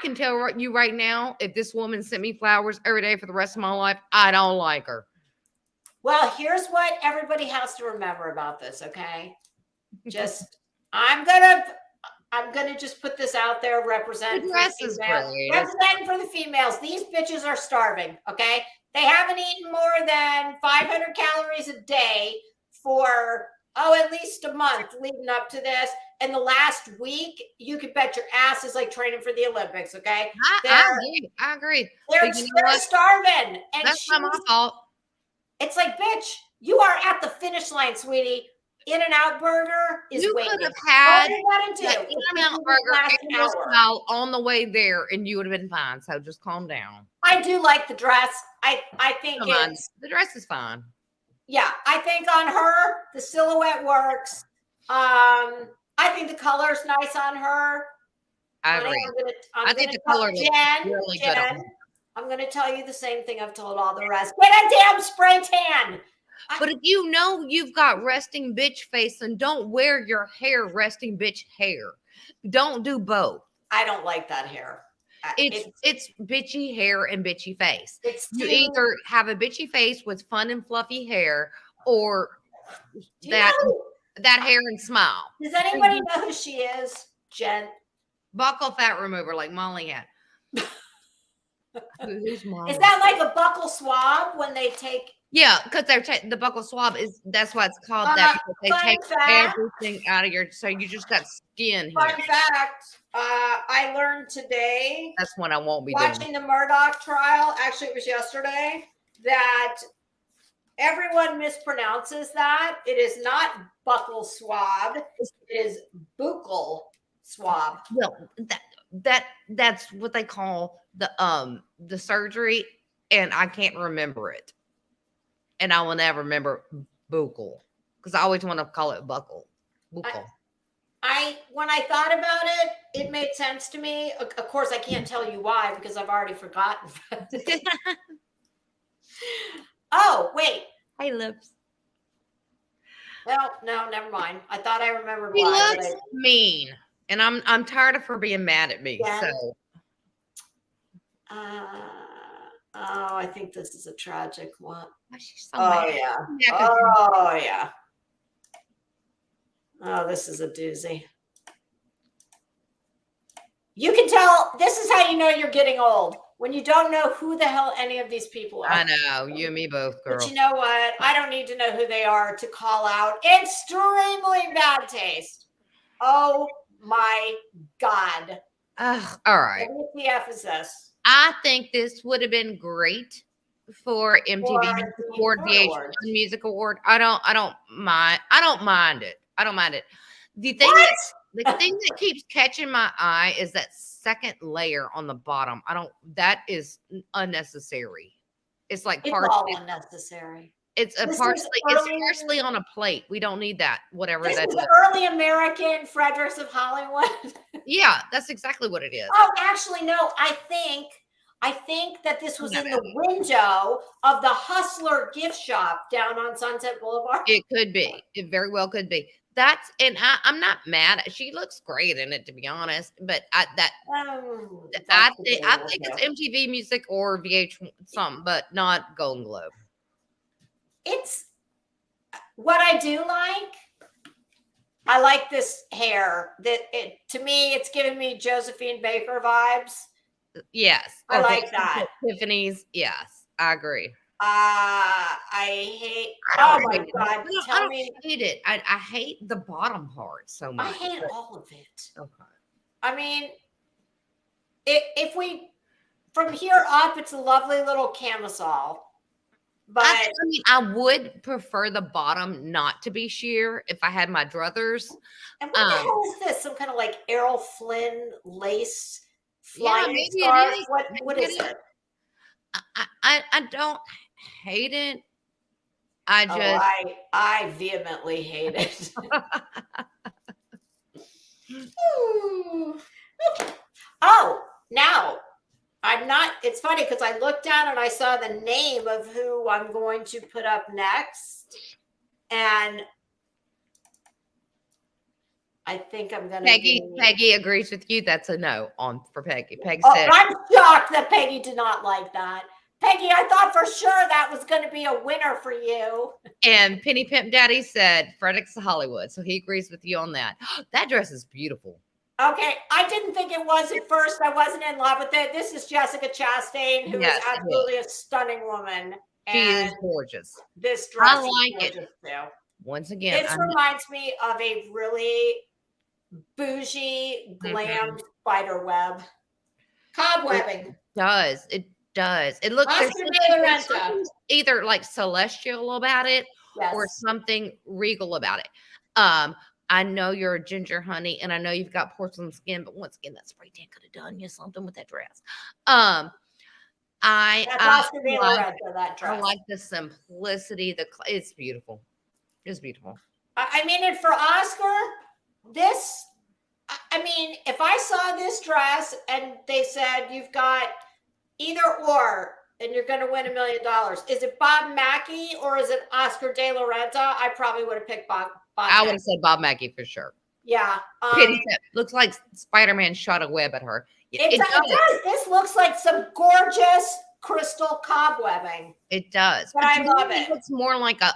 can tell you right now, if this woman sent me flowers every day for the rest of my life, I don't like her. Well, here's what everybody has to remember about this, okay? Just, I'm gonna just put this out there, representing The for the dress is females. great. Representing for the females. These bitches are starving, okay? They haven't eaten more than 500 calories a day for, at least a month leading up to this. And the last week, you could bet your ass is like training for the Olympics, okay? I agree. They're, But you know they're what? starving. And That's not my fault. it's like, bitch, you are at the finish line, sweetie. In-N-Out Burger is You waiting. could have had All you gotta do the is In-N-Out take burger this last and your hour. smile on the way there, and you would have been fine. So just calm down. I do like the dress. I think Come on. it's, The dress is fine. yeah, I think on her, the silhouette works. I think the color's nice on her. I Honey, agree. I'm I think gonna the color looks Jen, really good on Jen, her. I'm gonna tell you the same thing I've told all the rest. Get a damn spray tan. But if you know you've got resting bitch face, then don't wear your hair resting bitch hair. Don't do both. I don't like that hair. It's bitchy hair and bitchy face. It's You too, either have a bitchy face with fun and fluffy hair, or that hair and smile. Does anybody know who she is? Jen. Buckle fat remover like Molly had. Who's Molly? Is that like a buckle swab when they take? Yeah, because the buckle swab that's why it's called that, because they take everything out of your, so you just got skin here. Fun fact, I learned today. That's what I won't be watching the Murdoch trial. Actually, it was yesterday, that everyone mispronounces that. It is not buckle swab. It is buccal swab. Well, that's what they call the surgery, and I can't remember it. And I will never remember buccal, because I always want to call it buckle. Buccal. When I thought about it, it made sense to me. Of course, I can't tell you why because I've already forgotten. Oh, wait. Hey, lips. Well, no, never mind. I thought I remembered He why. looks mean, and I'm tired of her being mad at me. Yeah. So. I think this is a tragic one. Oh, she's so mad. Yeah. Oh, yeah. Oh, this is a doozy. You can tell, this is how you know you're getting old, when you don't know who the hell any of these people are. I know, you and me both, girl. But you know what? I don't need to know who they are to call out extremely bad taste. Oh my God. All right. WTF is this? I think this would have been great for MTV Music Award, VH1 Music Award. I don't mind. I don't mind it. The thing that keeps catching my eye is that second layer on the bottom. That is unnecessary. It's like it's all unnecessary. It's partially on a plate. We don't need that. Whatever this that is. is. Early American Fredericks of Hollywood. Yeah, that's exactly what it is. Oh, actually, no. I think that this was in the window of the Hustler gift shop down on Sunset Boulevard. It could be. It very well could be. I'm not mad. She looks great in it, to be honest. But I think it's MTV Music or VH1 something, but not Golden Globe. It's what I do like. I like this hair. To me, it's giving me Josephine Baker vibes. Yes, I like that. Tiffany's. Yes, I agree. I hate. Oh my God! I don't hate it. I hate the bottom part so much. I hate all of it. Okay. I mean, if we from here up, it's a lovely little camisole. But I would prefer the bottom not to be sheer if I had my druthers. And what the hell is this? Some kind of like Errol Flynn lace flying maybe scarf? it is. What is it? I don't hate it. I vehemently hate it. Oh, now I'm not. It's funny because I looked down and I saw the name of who I'm going to put up next, and I think I'm going to. Peggy agrees with you. That's a no for Peggy. Peggy Oh, said, I'm shocked that Peggy did not like that. Peggy, I thought for sure that was going to be a winner for you. And Penny Pimp Daddy said Frederick's to Hollywood. So he agrees with you on that. That dress is beautiful. Okay, I didn't think it was at first. I wasn't in love with it. This is Jessica Chastain, who is Yes, it is. absolutely a stunning woman. She is And gorgeous. this dress I like is it. gorgeous too. Once again, This reminds me of a really bougie, glam spider web. Cobwebbing. It does. It looks Oscar there's de la Renta. something either like celestial about it or Yes. something regal about it. I know you're a ginger honey, and I know you've got porcelain skin, but once again, that spray tan could have done you something with that dress. That's Oscar de la like, Renta, that dress. I like the simplicity. It's beautiful. It's beautiful. I mean, and for Oscar, this, I mean, if I saw this dress and they said you've got either or and you're going to win $1 million, is it Bob Mackie or is it Oscar de la Renta? I probably would have picked Bob I would have said Bob Mackie for sure. Yeah. Looks like Spider-Man shot a web at her. It does. This looks like some gorgeous crystal cobwebbing. It does. But I love it. It looks more like a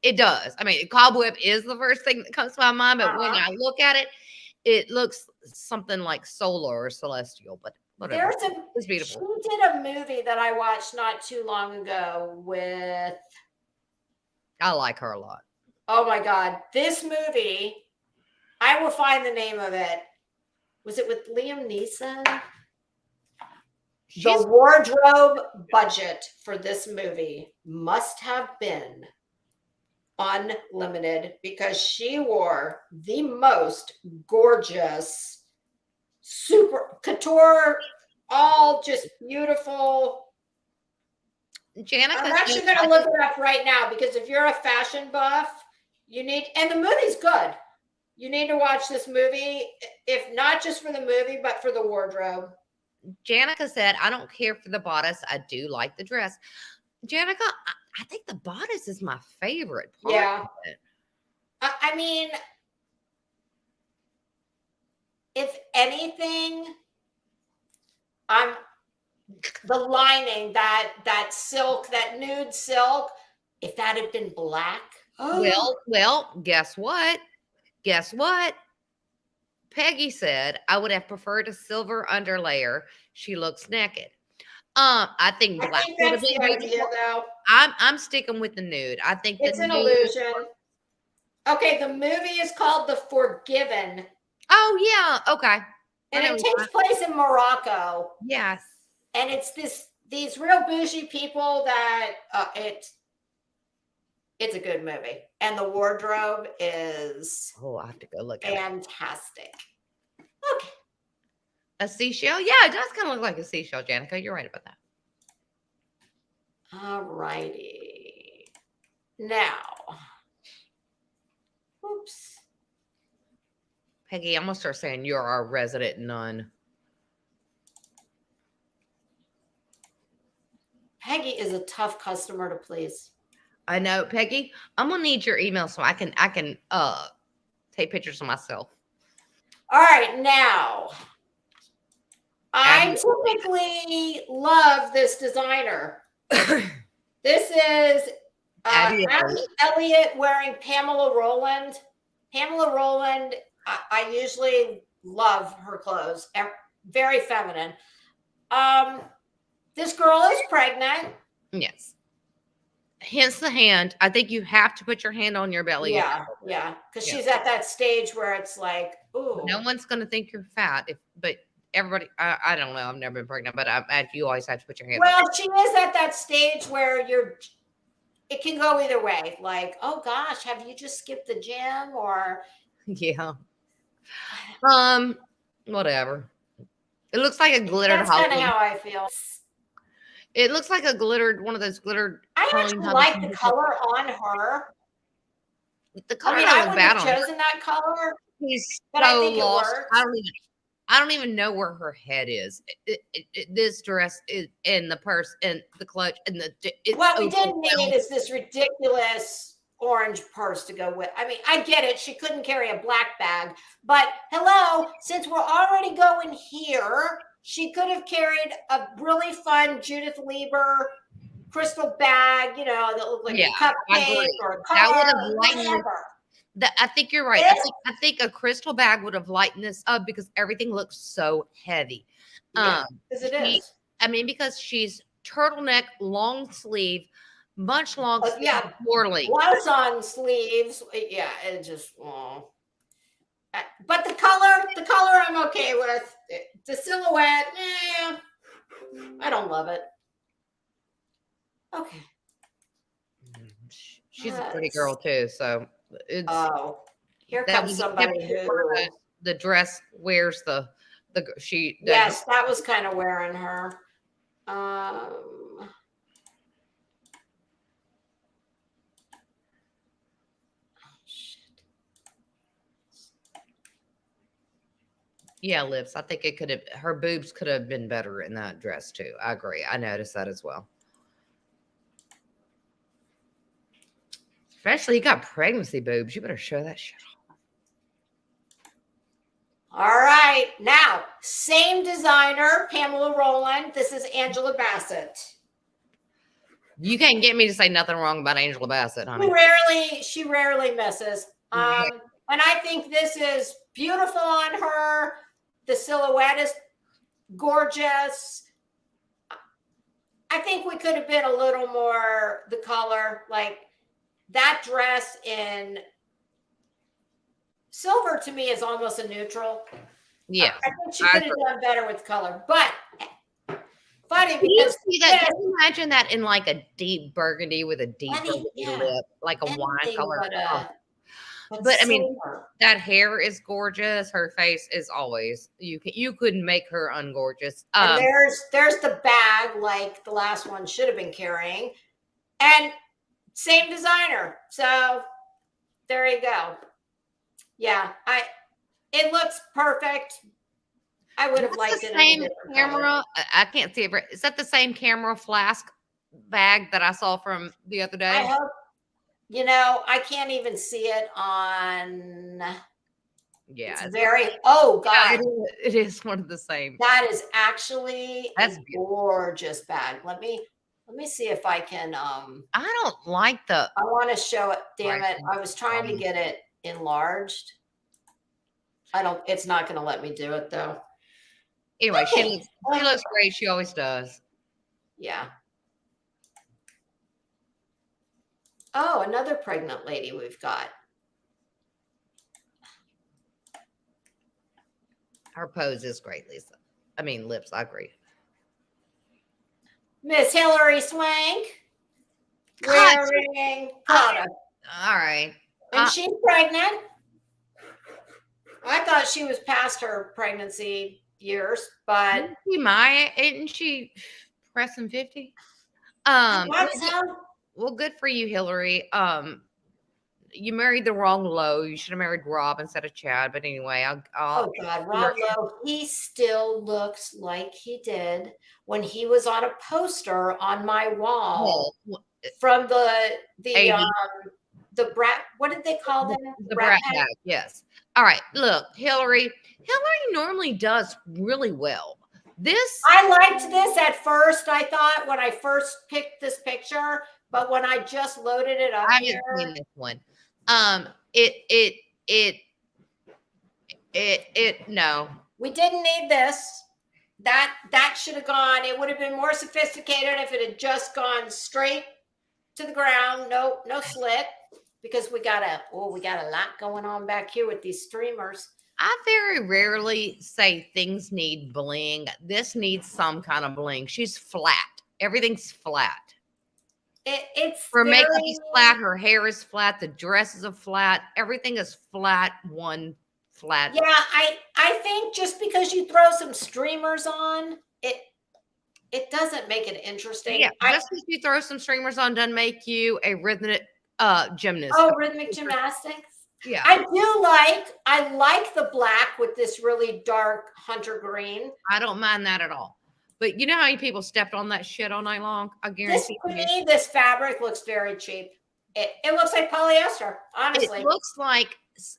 it does. I mean, cobweb is the first thing that comes to my mind, but when I look at it, it looks something like solar or celestial, but whatever. It's beautiful. She did a movie that I watched not too long ago with. I like her a lot. Oh my God. This movie, I will find the name of it. Was it with Liam Neeson? The wardrobe budget for this movie must have been unlimited because she wore the most gorgeous, super couture, all just beautiful. Janica, I'm actually going to look it up right now because if you're a fashion buff, you need, and the movie's good. You need to watch this movie, if not just for the movie, but for the wardrobe. Janica said, I don't care for the bodice. I do like the dress. Janica, I think the bodice is my favorite part. Yeah. I mean, if anything, the lining, that silk, that nude silk, if that had been black. Well, guess what? Guess what? Peggy said, I would have preferred a silver underlayer. She looks naked. I think black would have been beautiful. I'm sticking with the nude. I think it's an illusion. Okay, the movie is called The Forgiven. Oh yeah, okay. And it takes place in Morocco. Yes. And it's these real bougie people that it's a good movie. And the wardrobe is I have to go look at fantastic. Okay. A seashell? Yeah, it does kind of look like a seashell, Janica. You're right about that. All righty. Now. Oops. Peggy, I'm going to start saying you're our resident nun. Peggy is a tough customer to please. I know, Peggy. I'm gonna need your email so I can take pictures of myself. All right, now I typically love this designer. This is Abby Elliott wearing Pamela Rowland. Pamela Rowland, I usually love her clothes. Very feminine. This girl is pregnant. Yes. Hence the hand. I think you have to put your hand on your belly. Yeah. Because she's at that stage where it's like, ooh. No one's going to think you're fat, but everybody, I don't know. I've never been pregnant, but you always have to put your hand on. Well, she is at that stage where it can go either way. Like, oh gosh, have you just skipped the gym or? Yeah. Whatever. It looks like a glittered. That's kind of how I feel. It looks like one of those glittered. I actually like the color on her. The color I wouldn't have chosen that color, but I think lost. It works. I don't even know where her head is. This dress is in the purse and the clutch and what we didn't need is this ridiculous orange purse to go with. I mean, I get it. She couldn't carry a black bag, but hello, since we're already going here, She could have carried a really fun Judith Lieber crystal bag, you know, that looked like Yeah, a I cupcake agree. or a That would car, have lightened this. whatever. I think you're right. This, I think a crystal bag would have lightened this up because everything looks so heavy. yeah, because it She, is. I mean, because she's turtleneck, long sleeve, much long sleeve, Yeah, floor length. blouse on sleeves. Yeah, it just. Oh. But the color I'm okay with. The silhouette, I don't love it. Okay. She's a pretty girl too, so it's. Oh, here That comes was somebody who. the dress wears the she. Yes, that was kind of wearing her. Um, Yeah, lips. I think it could have. Her boobs could have been better in that dress too. I agree. I noticed that as well. Especially you got pregnancy boobs. You better show that shit off. All right. Now, same designer, Pamela Rowland. This is Angela Bassett. You can't get me to say nothing wrong about Angela Bassett, honey. She rarely misses. And I think this is beautiful on her. The silhouette is gorgeous. I think we could have been a little more the color, like that dress in silver to me is almost a neutral. Yeah. I think she could have done better with color, but funny because see that. Can you imagine that in like a deep burgundy with a deep burgundy lip, like a wine color? But I mean, that hair is gorgeous. Her face is always you couldn't make her ungorgeous. And there's the bag like the last one should have been carrying, and same designer. So there you go. Yeah, it looks perfect. I would have liked it. Same camera. I can't see it. Is that the same camera flask bag that I saw from the other day? I hope. You know, I can't even see it on. Yeah, it's very. Oh God, yeah, it is one of the same. That is actually a gorgeous bag. Let me see if I can. I don't like the. I want to show it. Damn it! I was trying to get it enlarged. I don't. It's not going to let me do it though. Anyway, she looks great. She always does. Yeah. Oh, another pregnant lady we've got. Her pose is great, Lisa. I mean, lips, I agree. Miss Hillary Swank wearing Prada. All right. And she's pregnant. I thought she was past her pregnancy years, but isn't she pressing 50? Well, good for you, Hillary. You married the wrong Lowe. You should have married Rob instead of Chad. But anyway, oh God, Rob Lowe. He still looks like he did when he was on a poster on my wall from the brat. What did they call them? The brat bag. Yes. All right. Look, Hillary normally does really well. I liked this at first. I thought when I first picked this picture. But when I just loaded it up I haven't seen this one. No. We didn't need this. That should have gone. It would have been more sophisticated if it had just gone straight to the ground. No slit, because we got a lot going on back here with these streamers. I very rarely say things need bling. This needs some kind of bling. She's flat. Everything's flat. Her makeup is flat. Her hair is flat. The dresses are flat. Everything is flat. One flat. Yeah, I think just because you throw some streamers on it doesn't make it interesting. Yeah, just because you throw some streamers on doesn't make you a rhythmic gymnast. Oh, rhythmic gymnastics. Yeah, I like the black with this really dark hunter green. I don't mind that at all. But you know how many people stepped on that shit all night long? I guarantee this fabric looks very cheap. It looks like polyester, honestly.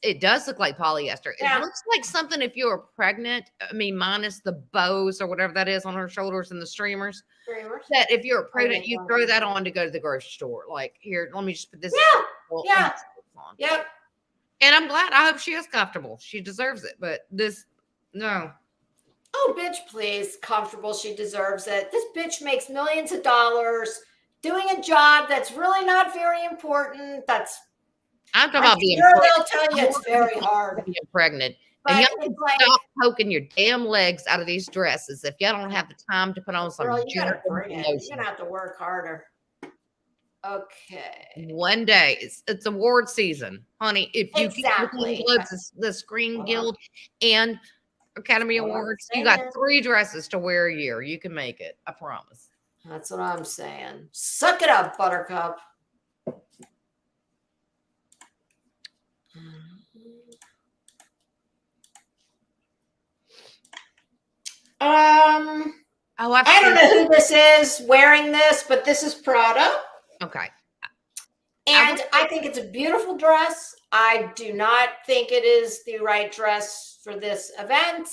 It does look like polyester. It Yeah. looks like something if you were pregnant. I mean, minus the bows or whatever that is on her shoulders and the streamers. Streamers. That if you're pregnant, you yeah. throw that on to go to the grocery store. Like, here, let me just put this. Yeah. On. Yep. And I'm glad. I hope she is comfortable. She deserves it. But no. Oh, bitch, please. Comfortable. She deserves it. This bitch makes millions of dollars doing a job that's really not very important. I'm talking about being pregnant. They'll tell you it's very hard. Being pregnant. But and y'all stop poking your damn legs out of these dresses if y'all don't have the time to put on some. Girl, you gotta bring it. You're gonna have to work harder. Okay. One day it's award season, honey. If you exactly the Screen Guild and Academy Awards, you got 3 dresses to wear a year. You can make it. I promise. That's what I'm saying. Suck it up, Buttercup. I don't know who this is wearing this, but this is Prada. Okay. And I think it's a beautiful dress. I do not think it is the right dress for this event.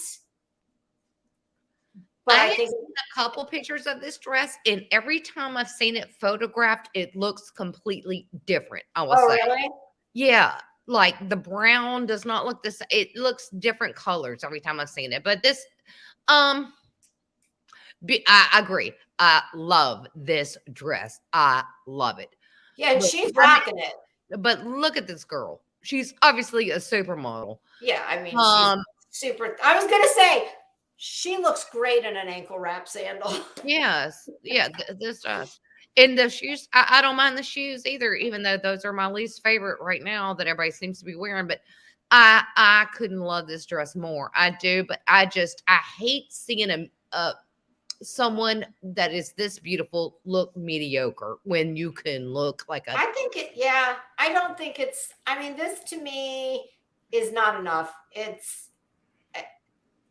But I think a couple pictures of this dress, and every time I've seen it photographed, it looks completely different. I will say. Really? Yeah. Like the brown does not look this. It looks different colors every time I've seen it. But this, I agree. I love this dress. I love it. Yeah, and she's rocking it. But look at this girl. She's obviously a supermodel. Yeah, I mean, she's super. I was gonna say she looks great in an ankle wrap sandal. Yes, yeah, this dress. And the shoes, I don't mind the shoes either, even though those are my least favorite right now that everybody seems to be wearing. But I couldn't love this dress more. I do, but I hate seeing someone that is this beautiful look mediocre when you can look like a. I think it. Yeah, I don't think it's. I mean, this to me is not enough.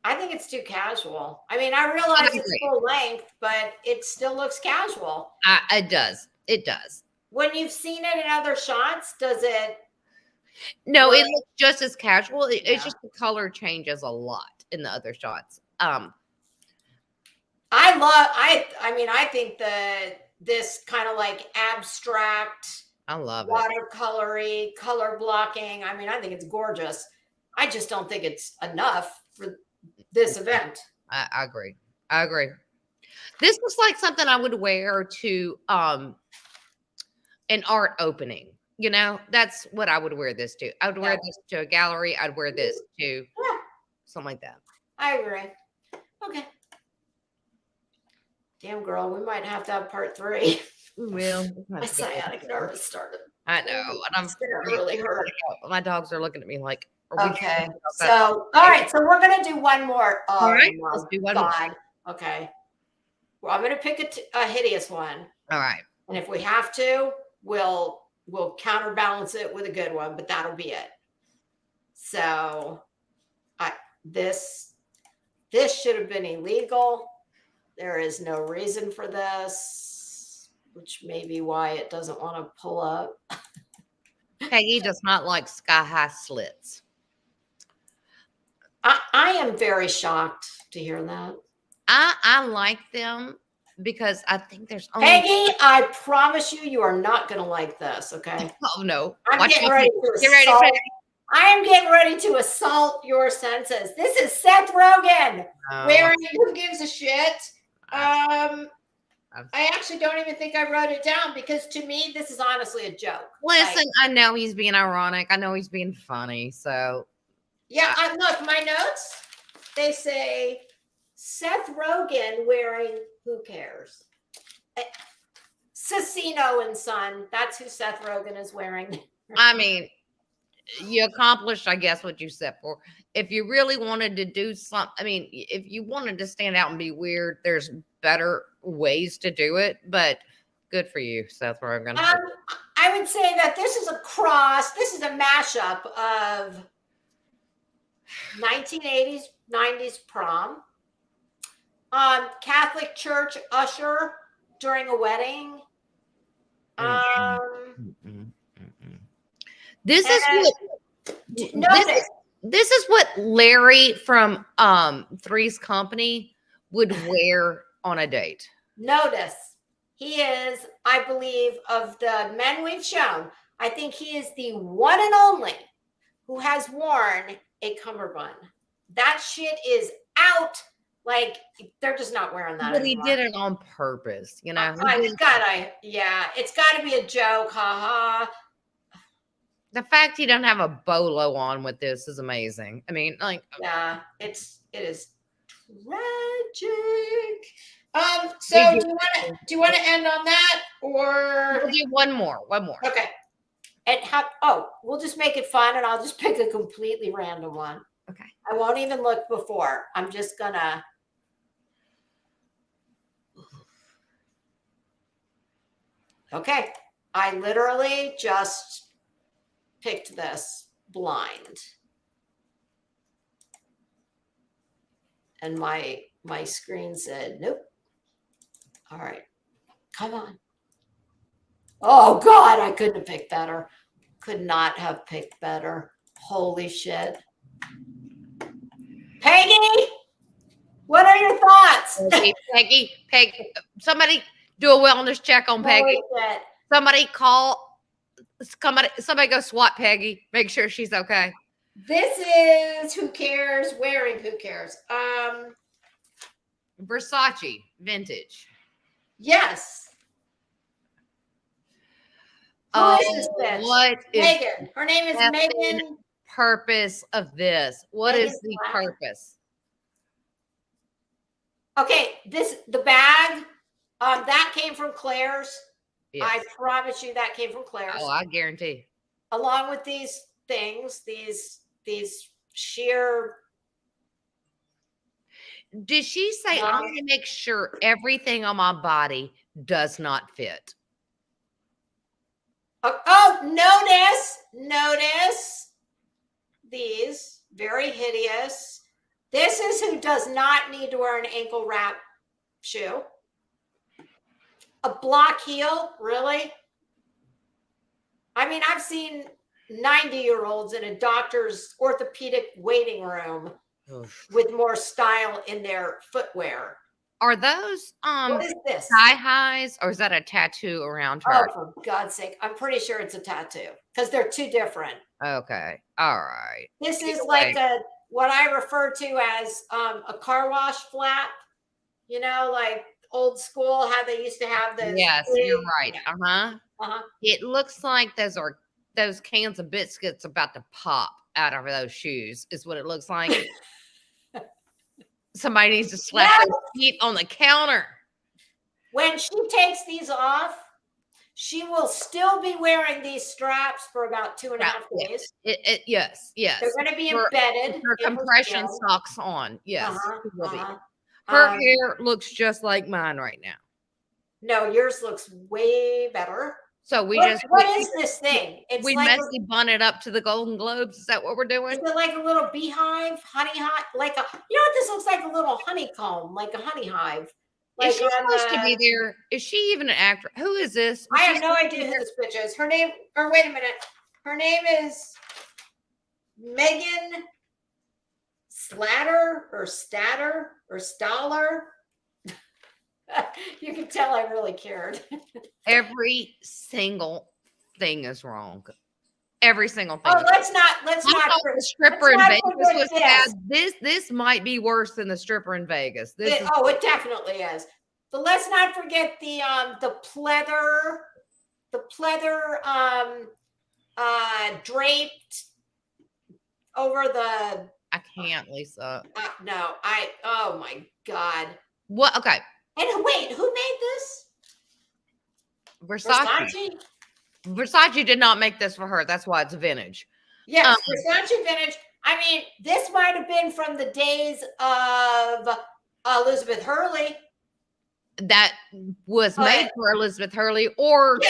I think it's too casual. I mean, I realize it's full length, but it still looks casual. It does. It does. When you've seen it in other shots, does it? No, it looks just as casual. It's just the color changes a lot in the other shots. I think this kind of like abstract. I love watercolory, color blocking. I mean, I think it's gorgeous. I just don't think it's enough for this event. I agree. I agree. This looks like something I would wear to an art opening. You know, that's what I would wear this to. I would wear this to a gallery. I'd wear this to something like that. I agree. Okay. Damn, girl, we might have to have part 3. We will. My sciatic nerve started. I know. And I'm really hurt. My dogs are looking at me like, okay. So, all right. So we're going to do one more. All right. Let's do one more. Okay. Well, I'm going to pick a hideous one. All right. And if we have to, we'll counterbalance it with a good one, but that'll be it. So this should have been illegal. There is no reason for this, which may be why it doesn't want to pull up. Peggy does not like sky-high slits. I am very shocked to hear that. I like them because I think there's only Peggy, I promise you are not going to like this, okay? Oh, no. I'm getting ready to assault. I am getting ready to assault your senses. This is Seth Rogen wearing Who Gives a Shit. I actually don't even think I wrote it down because to me, this is honestly a joke. Listen, I know he's being ironic. I know he's being funny. So, yeah, look, my notes, they say Seth Rogen wearing Who Cares? Cicino and Son. That's who Seth Rogen is wearing. I mean, you accomplished, I guess, what you set for. If you really wanted to do something, I mean, if you wanted to stand out and be weird, there's better ways to do it. But good for you, Seth Rogen. I would say that this is a cross. This is a mashup of 1980s, 90s prom, Catholic church usher during a wedding, This is And what notice, this is what Larry from Three's Company would wear on a date. notice, he is, I believe, of the men we've shown, I think he is the one and only who has worn a cummerbund. That shit is out. Like, they're just not wearing that But he anymore. did it on purpose, you know. It's gotta be a joke, haha. The fact he doesn't have a bolo on with this is amazing. I mean, like, Yeah, it is tragic. So do you want to end on that, or we'll do one more. okay? And we'll just make it fun, and I'll just pick a completely random one. Okay. I won't even look before. I'm just gonna. Okay, I literally just picked this blind, and my screen said nope. All right, come on. Oh God, I couldn't have picked better. Could not have picked better. Holy shit. Peggy, what are your thoughts? Peggy, somebody do a wellness check on Peggy. Somebody go swat Peggy. Make sure she's okay. This is Who Cares wearing Who Cares. Versace vintage. Yes. Who is this bitch? What Megan. Her name is Megan. Purpose of this? What is the purpose? Okay, the bag, that came from Claire's. Yes. I promise you that came from Claire's. Oh, I guarantee. Along with these things, these sheer. Did she say I'm going to make sure everything on my body does not fit? Notice these, very hideous. This is who does not need to wear an ankle wrap shoe. A block heel, really? I mean, I've seen 90-year-olds in a doctor's orthopedic waiting room with more style in their footwear. Are those what is this? thigh highs, or is that a tattoo around her? Oh, for God's sake. I'm pretty sure it's a tattoo because they're two different. Okay. All right. This is like what I refer to as a car wash flap. You know, like old school, how they used to have the. Yes, you're right. Uh-huh. It looks like those cans of biscuits about to pop out of those shoes, is what it looks like. Somebody needs to slap their feet on the counter. When she takes these off, she will still be wearing these straps for about 2.5 days. Yes. They're going to be embedded. Her compression socks on. Yes. Her hair looks just like mine right now. No, yours looks way better. So what is this thing? It's we like messy bun it up to the Golden Globes. Is that what we're doing? Is it like a little beehive, honey hive? You know what this looks like? A little honeycomb, like a honey hive. Like is she supposed to be there? Is she even an actor? Who is this? I have no idea who this bitch is. Her name, or wait a minute. Her name is Megan Slatter or Statter or Staller. You can tell I really cared. Every single thing is wrong. Every single thing. Oh, let's not. The stripper in Vegas was bad. This might be worse than the stripper in Vegas. It definitely is. But let's not forget the pleather draped over the. I can't, Lisa. No, oh my God. What? Okay. And wait, who made this? Versace. Versace did not make this for her. That's why it's vintage. Yes, Versace vintage. I mean, this might have been from the days of Elizabeth Hurley. That was made for Elizabeth Hurley or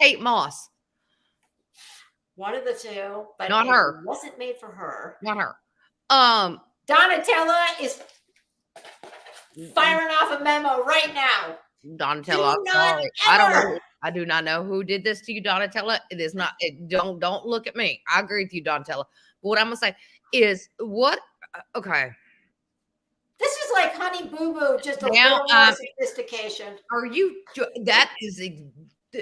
Kate Moss. One of the two, but not her. It wasn't made for her. Not her. Donatella is firing off a memo right now. Donatella, sorry. I don't know. I do not know who did this to you, Donatella. It is not. Don't look at me. I agree with you, Donatella. But what I'm gonna say is what. Okay. This is like Honey Boo Boo, just a Now, little more sophistication. are you? That is.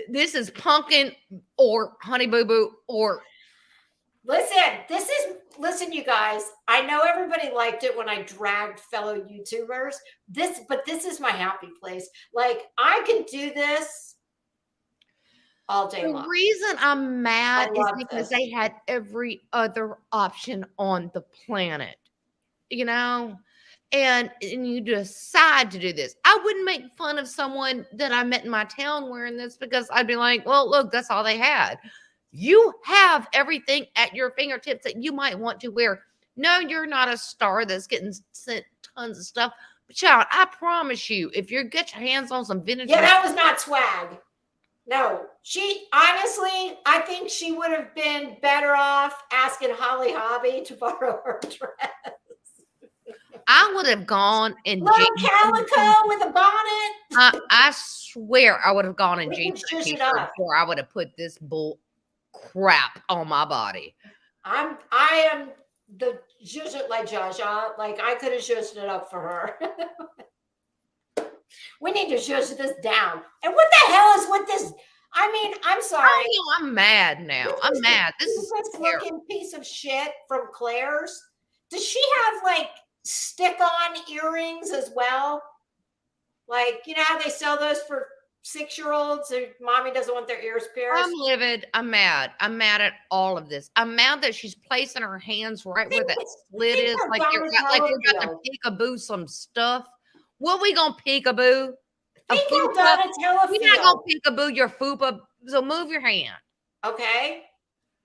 This is pumpkin or Honey Boo Boo or. Listen, you guys. I know everybody liked it when I dragged fellow YouTubers. But this is my happy place. Like I can do this all day The long. reason I'm mad is love because this. they had every other option on the planet, you know? And you decide to do this. I wouldn't make fun of someone that I met in my town wearing this because I'd be like, well, look, that's all they had. You have everything at your fingertips that you might want to wear. No, you're not a star that's getting sent tons of stuff. But child, I promise you, if you get your hands on some vintage, Yeah, that was not swag. No, I think she would have been better off asking Holly Hobby to borrow her dress. I would have gone in Little jeans. calico with a bonnet. I swear I would have gone in We jeans can and shush it t-shirt up. before I would have put this bull crap on my body. I am the zhuzh like Jaja. Like I could have zhuzhed it up for her. We need to zhuzh this down. And what the hell is with this? I mean, I'm sorry. Oh, no, I'm mad now. I'm mad. This is terrible. Looking piece of shit from Claire's. Does she have like stick-on earrings as well? Like, you know how they sell those for 6-year-olds and mommy doesn't want their ears pierced? I'm livid. I'm mad. I'm mad at all of this. I'm mad that she's placing her hands right where that slit is, like you're about to peekaboo some stuff. What we gonna peekaboo? Think how Donatella We're not gonna peekaboo your fupa. So move your hand. Okay.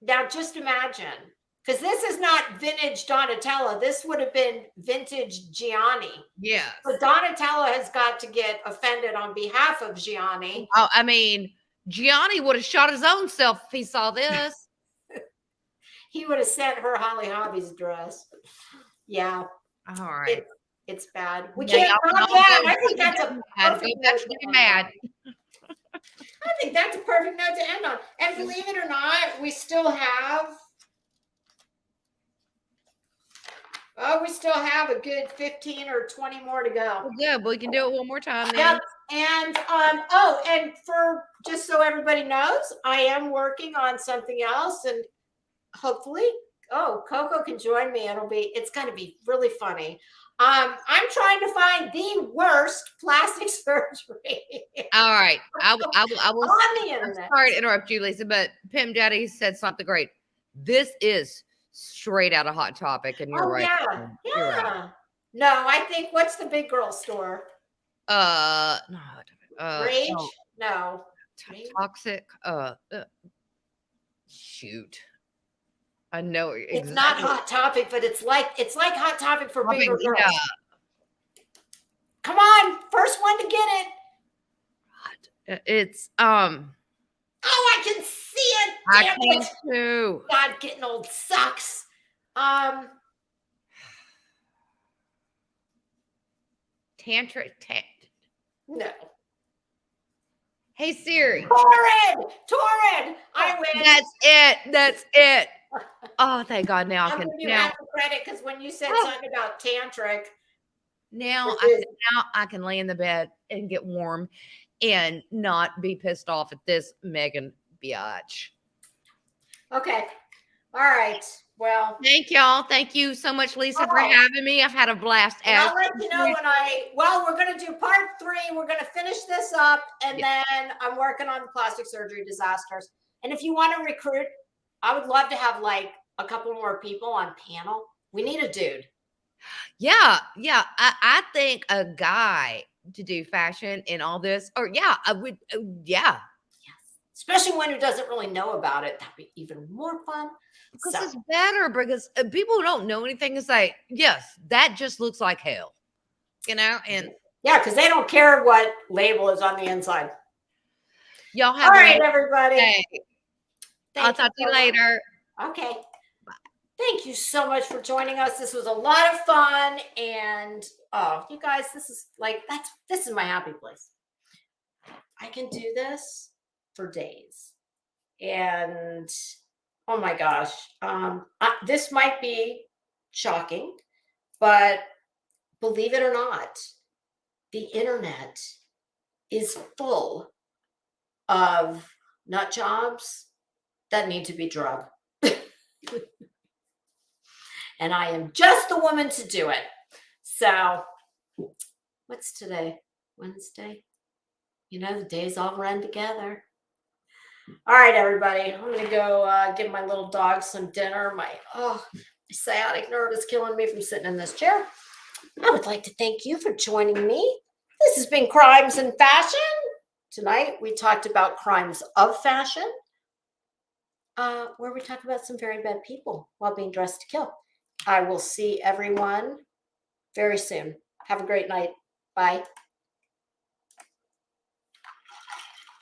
Now just imagine, because this is not vintage Donatella. This would have been vintage Gianni. Yes. But Donatella has got to get offended on behalf of Gianni. Oh, I mean, Gianni would have shot his own self if he saw this. He would have sent her Holly Hobby's dress. Yeah. All right. It's bad. We Yeah, can't not yet. I think that's a perfect note to be mad. I think that's a perfect note to end on. And believe it or not, we still have a good 15 or 20 more to go. Yeah, we can do it one more time then. Yep. And and for just so everybody knows, I am working on something else, and hopefully, Coco can join me. It's going to be really funny. I'm trying to find the worst plastic surgery. All right. I will on the internet. Sorry to interrupt you, Lisa, but Pim Daddy said something great. This is straight out of Hot Topic, and you're right. Yeah. You're right. No, I think what's the big girl store? No. Rage? No. Toxic. Shoot. I know exactly. It's not Hot Topic, but it's like Hot Topic for bigger girls. Yeah. Come on, first one to get it. It's Oh, I can see it. I can too. God, getting old sucks. Tantric. No. Hey Siri. Torrid. I win. That's it. Oh, thank God! Now I can. Now credit because when you said something about tantric, now I can lay in the bed and get warm, and not be pissed off at this Megan biatch. Okay. All right. Well, thank y'all. Thank you so much, Lisa, for having me. I've had a blast. I'll let you know we're going to do part 3. We're going to finish this up, and then I'm working on the plastic surgery disasters. And if you want to recruit, I would love to have like a couple more people on panel. We need a dude. Yeah. I think a guy to do fashion and all this, or I would. Yeah. Yes. Especially one who doesn't really know about it. That'd be even more fun. Because it's better because people who don't know anything is like, yes, that just looks like hell, and yeah, because they don't care what label is on the inside. Y'all have all right, everybody. I'll talk to you later. Okay. Bye. Thank you so much for joining us. This was a lot of fun, and you guys, this is my happy place. I can do this for days. And oh my gosh, this might be shocking, but believe it or not, the internet is full of nut jobs that need to be drugged. And I am just the woman to do it. So, what's today? Wednesday? You know, the days all run together. All right, everybody. I'm going to go give my little dog some dinner. My sciatic nerve is killing me from sitting in this chair. I would like to thank you for joining me. This has been Crimes in Fashion. Tonight, we talked about crimes of fashion, where we talked about some very bad people while being dressed to kill. I will see everyone very soon. Have a great night. Bye.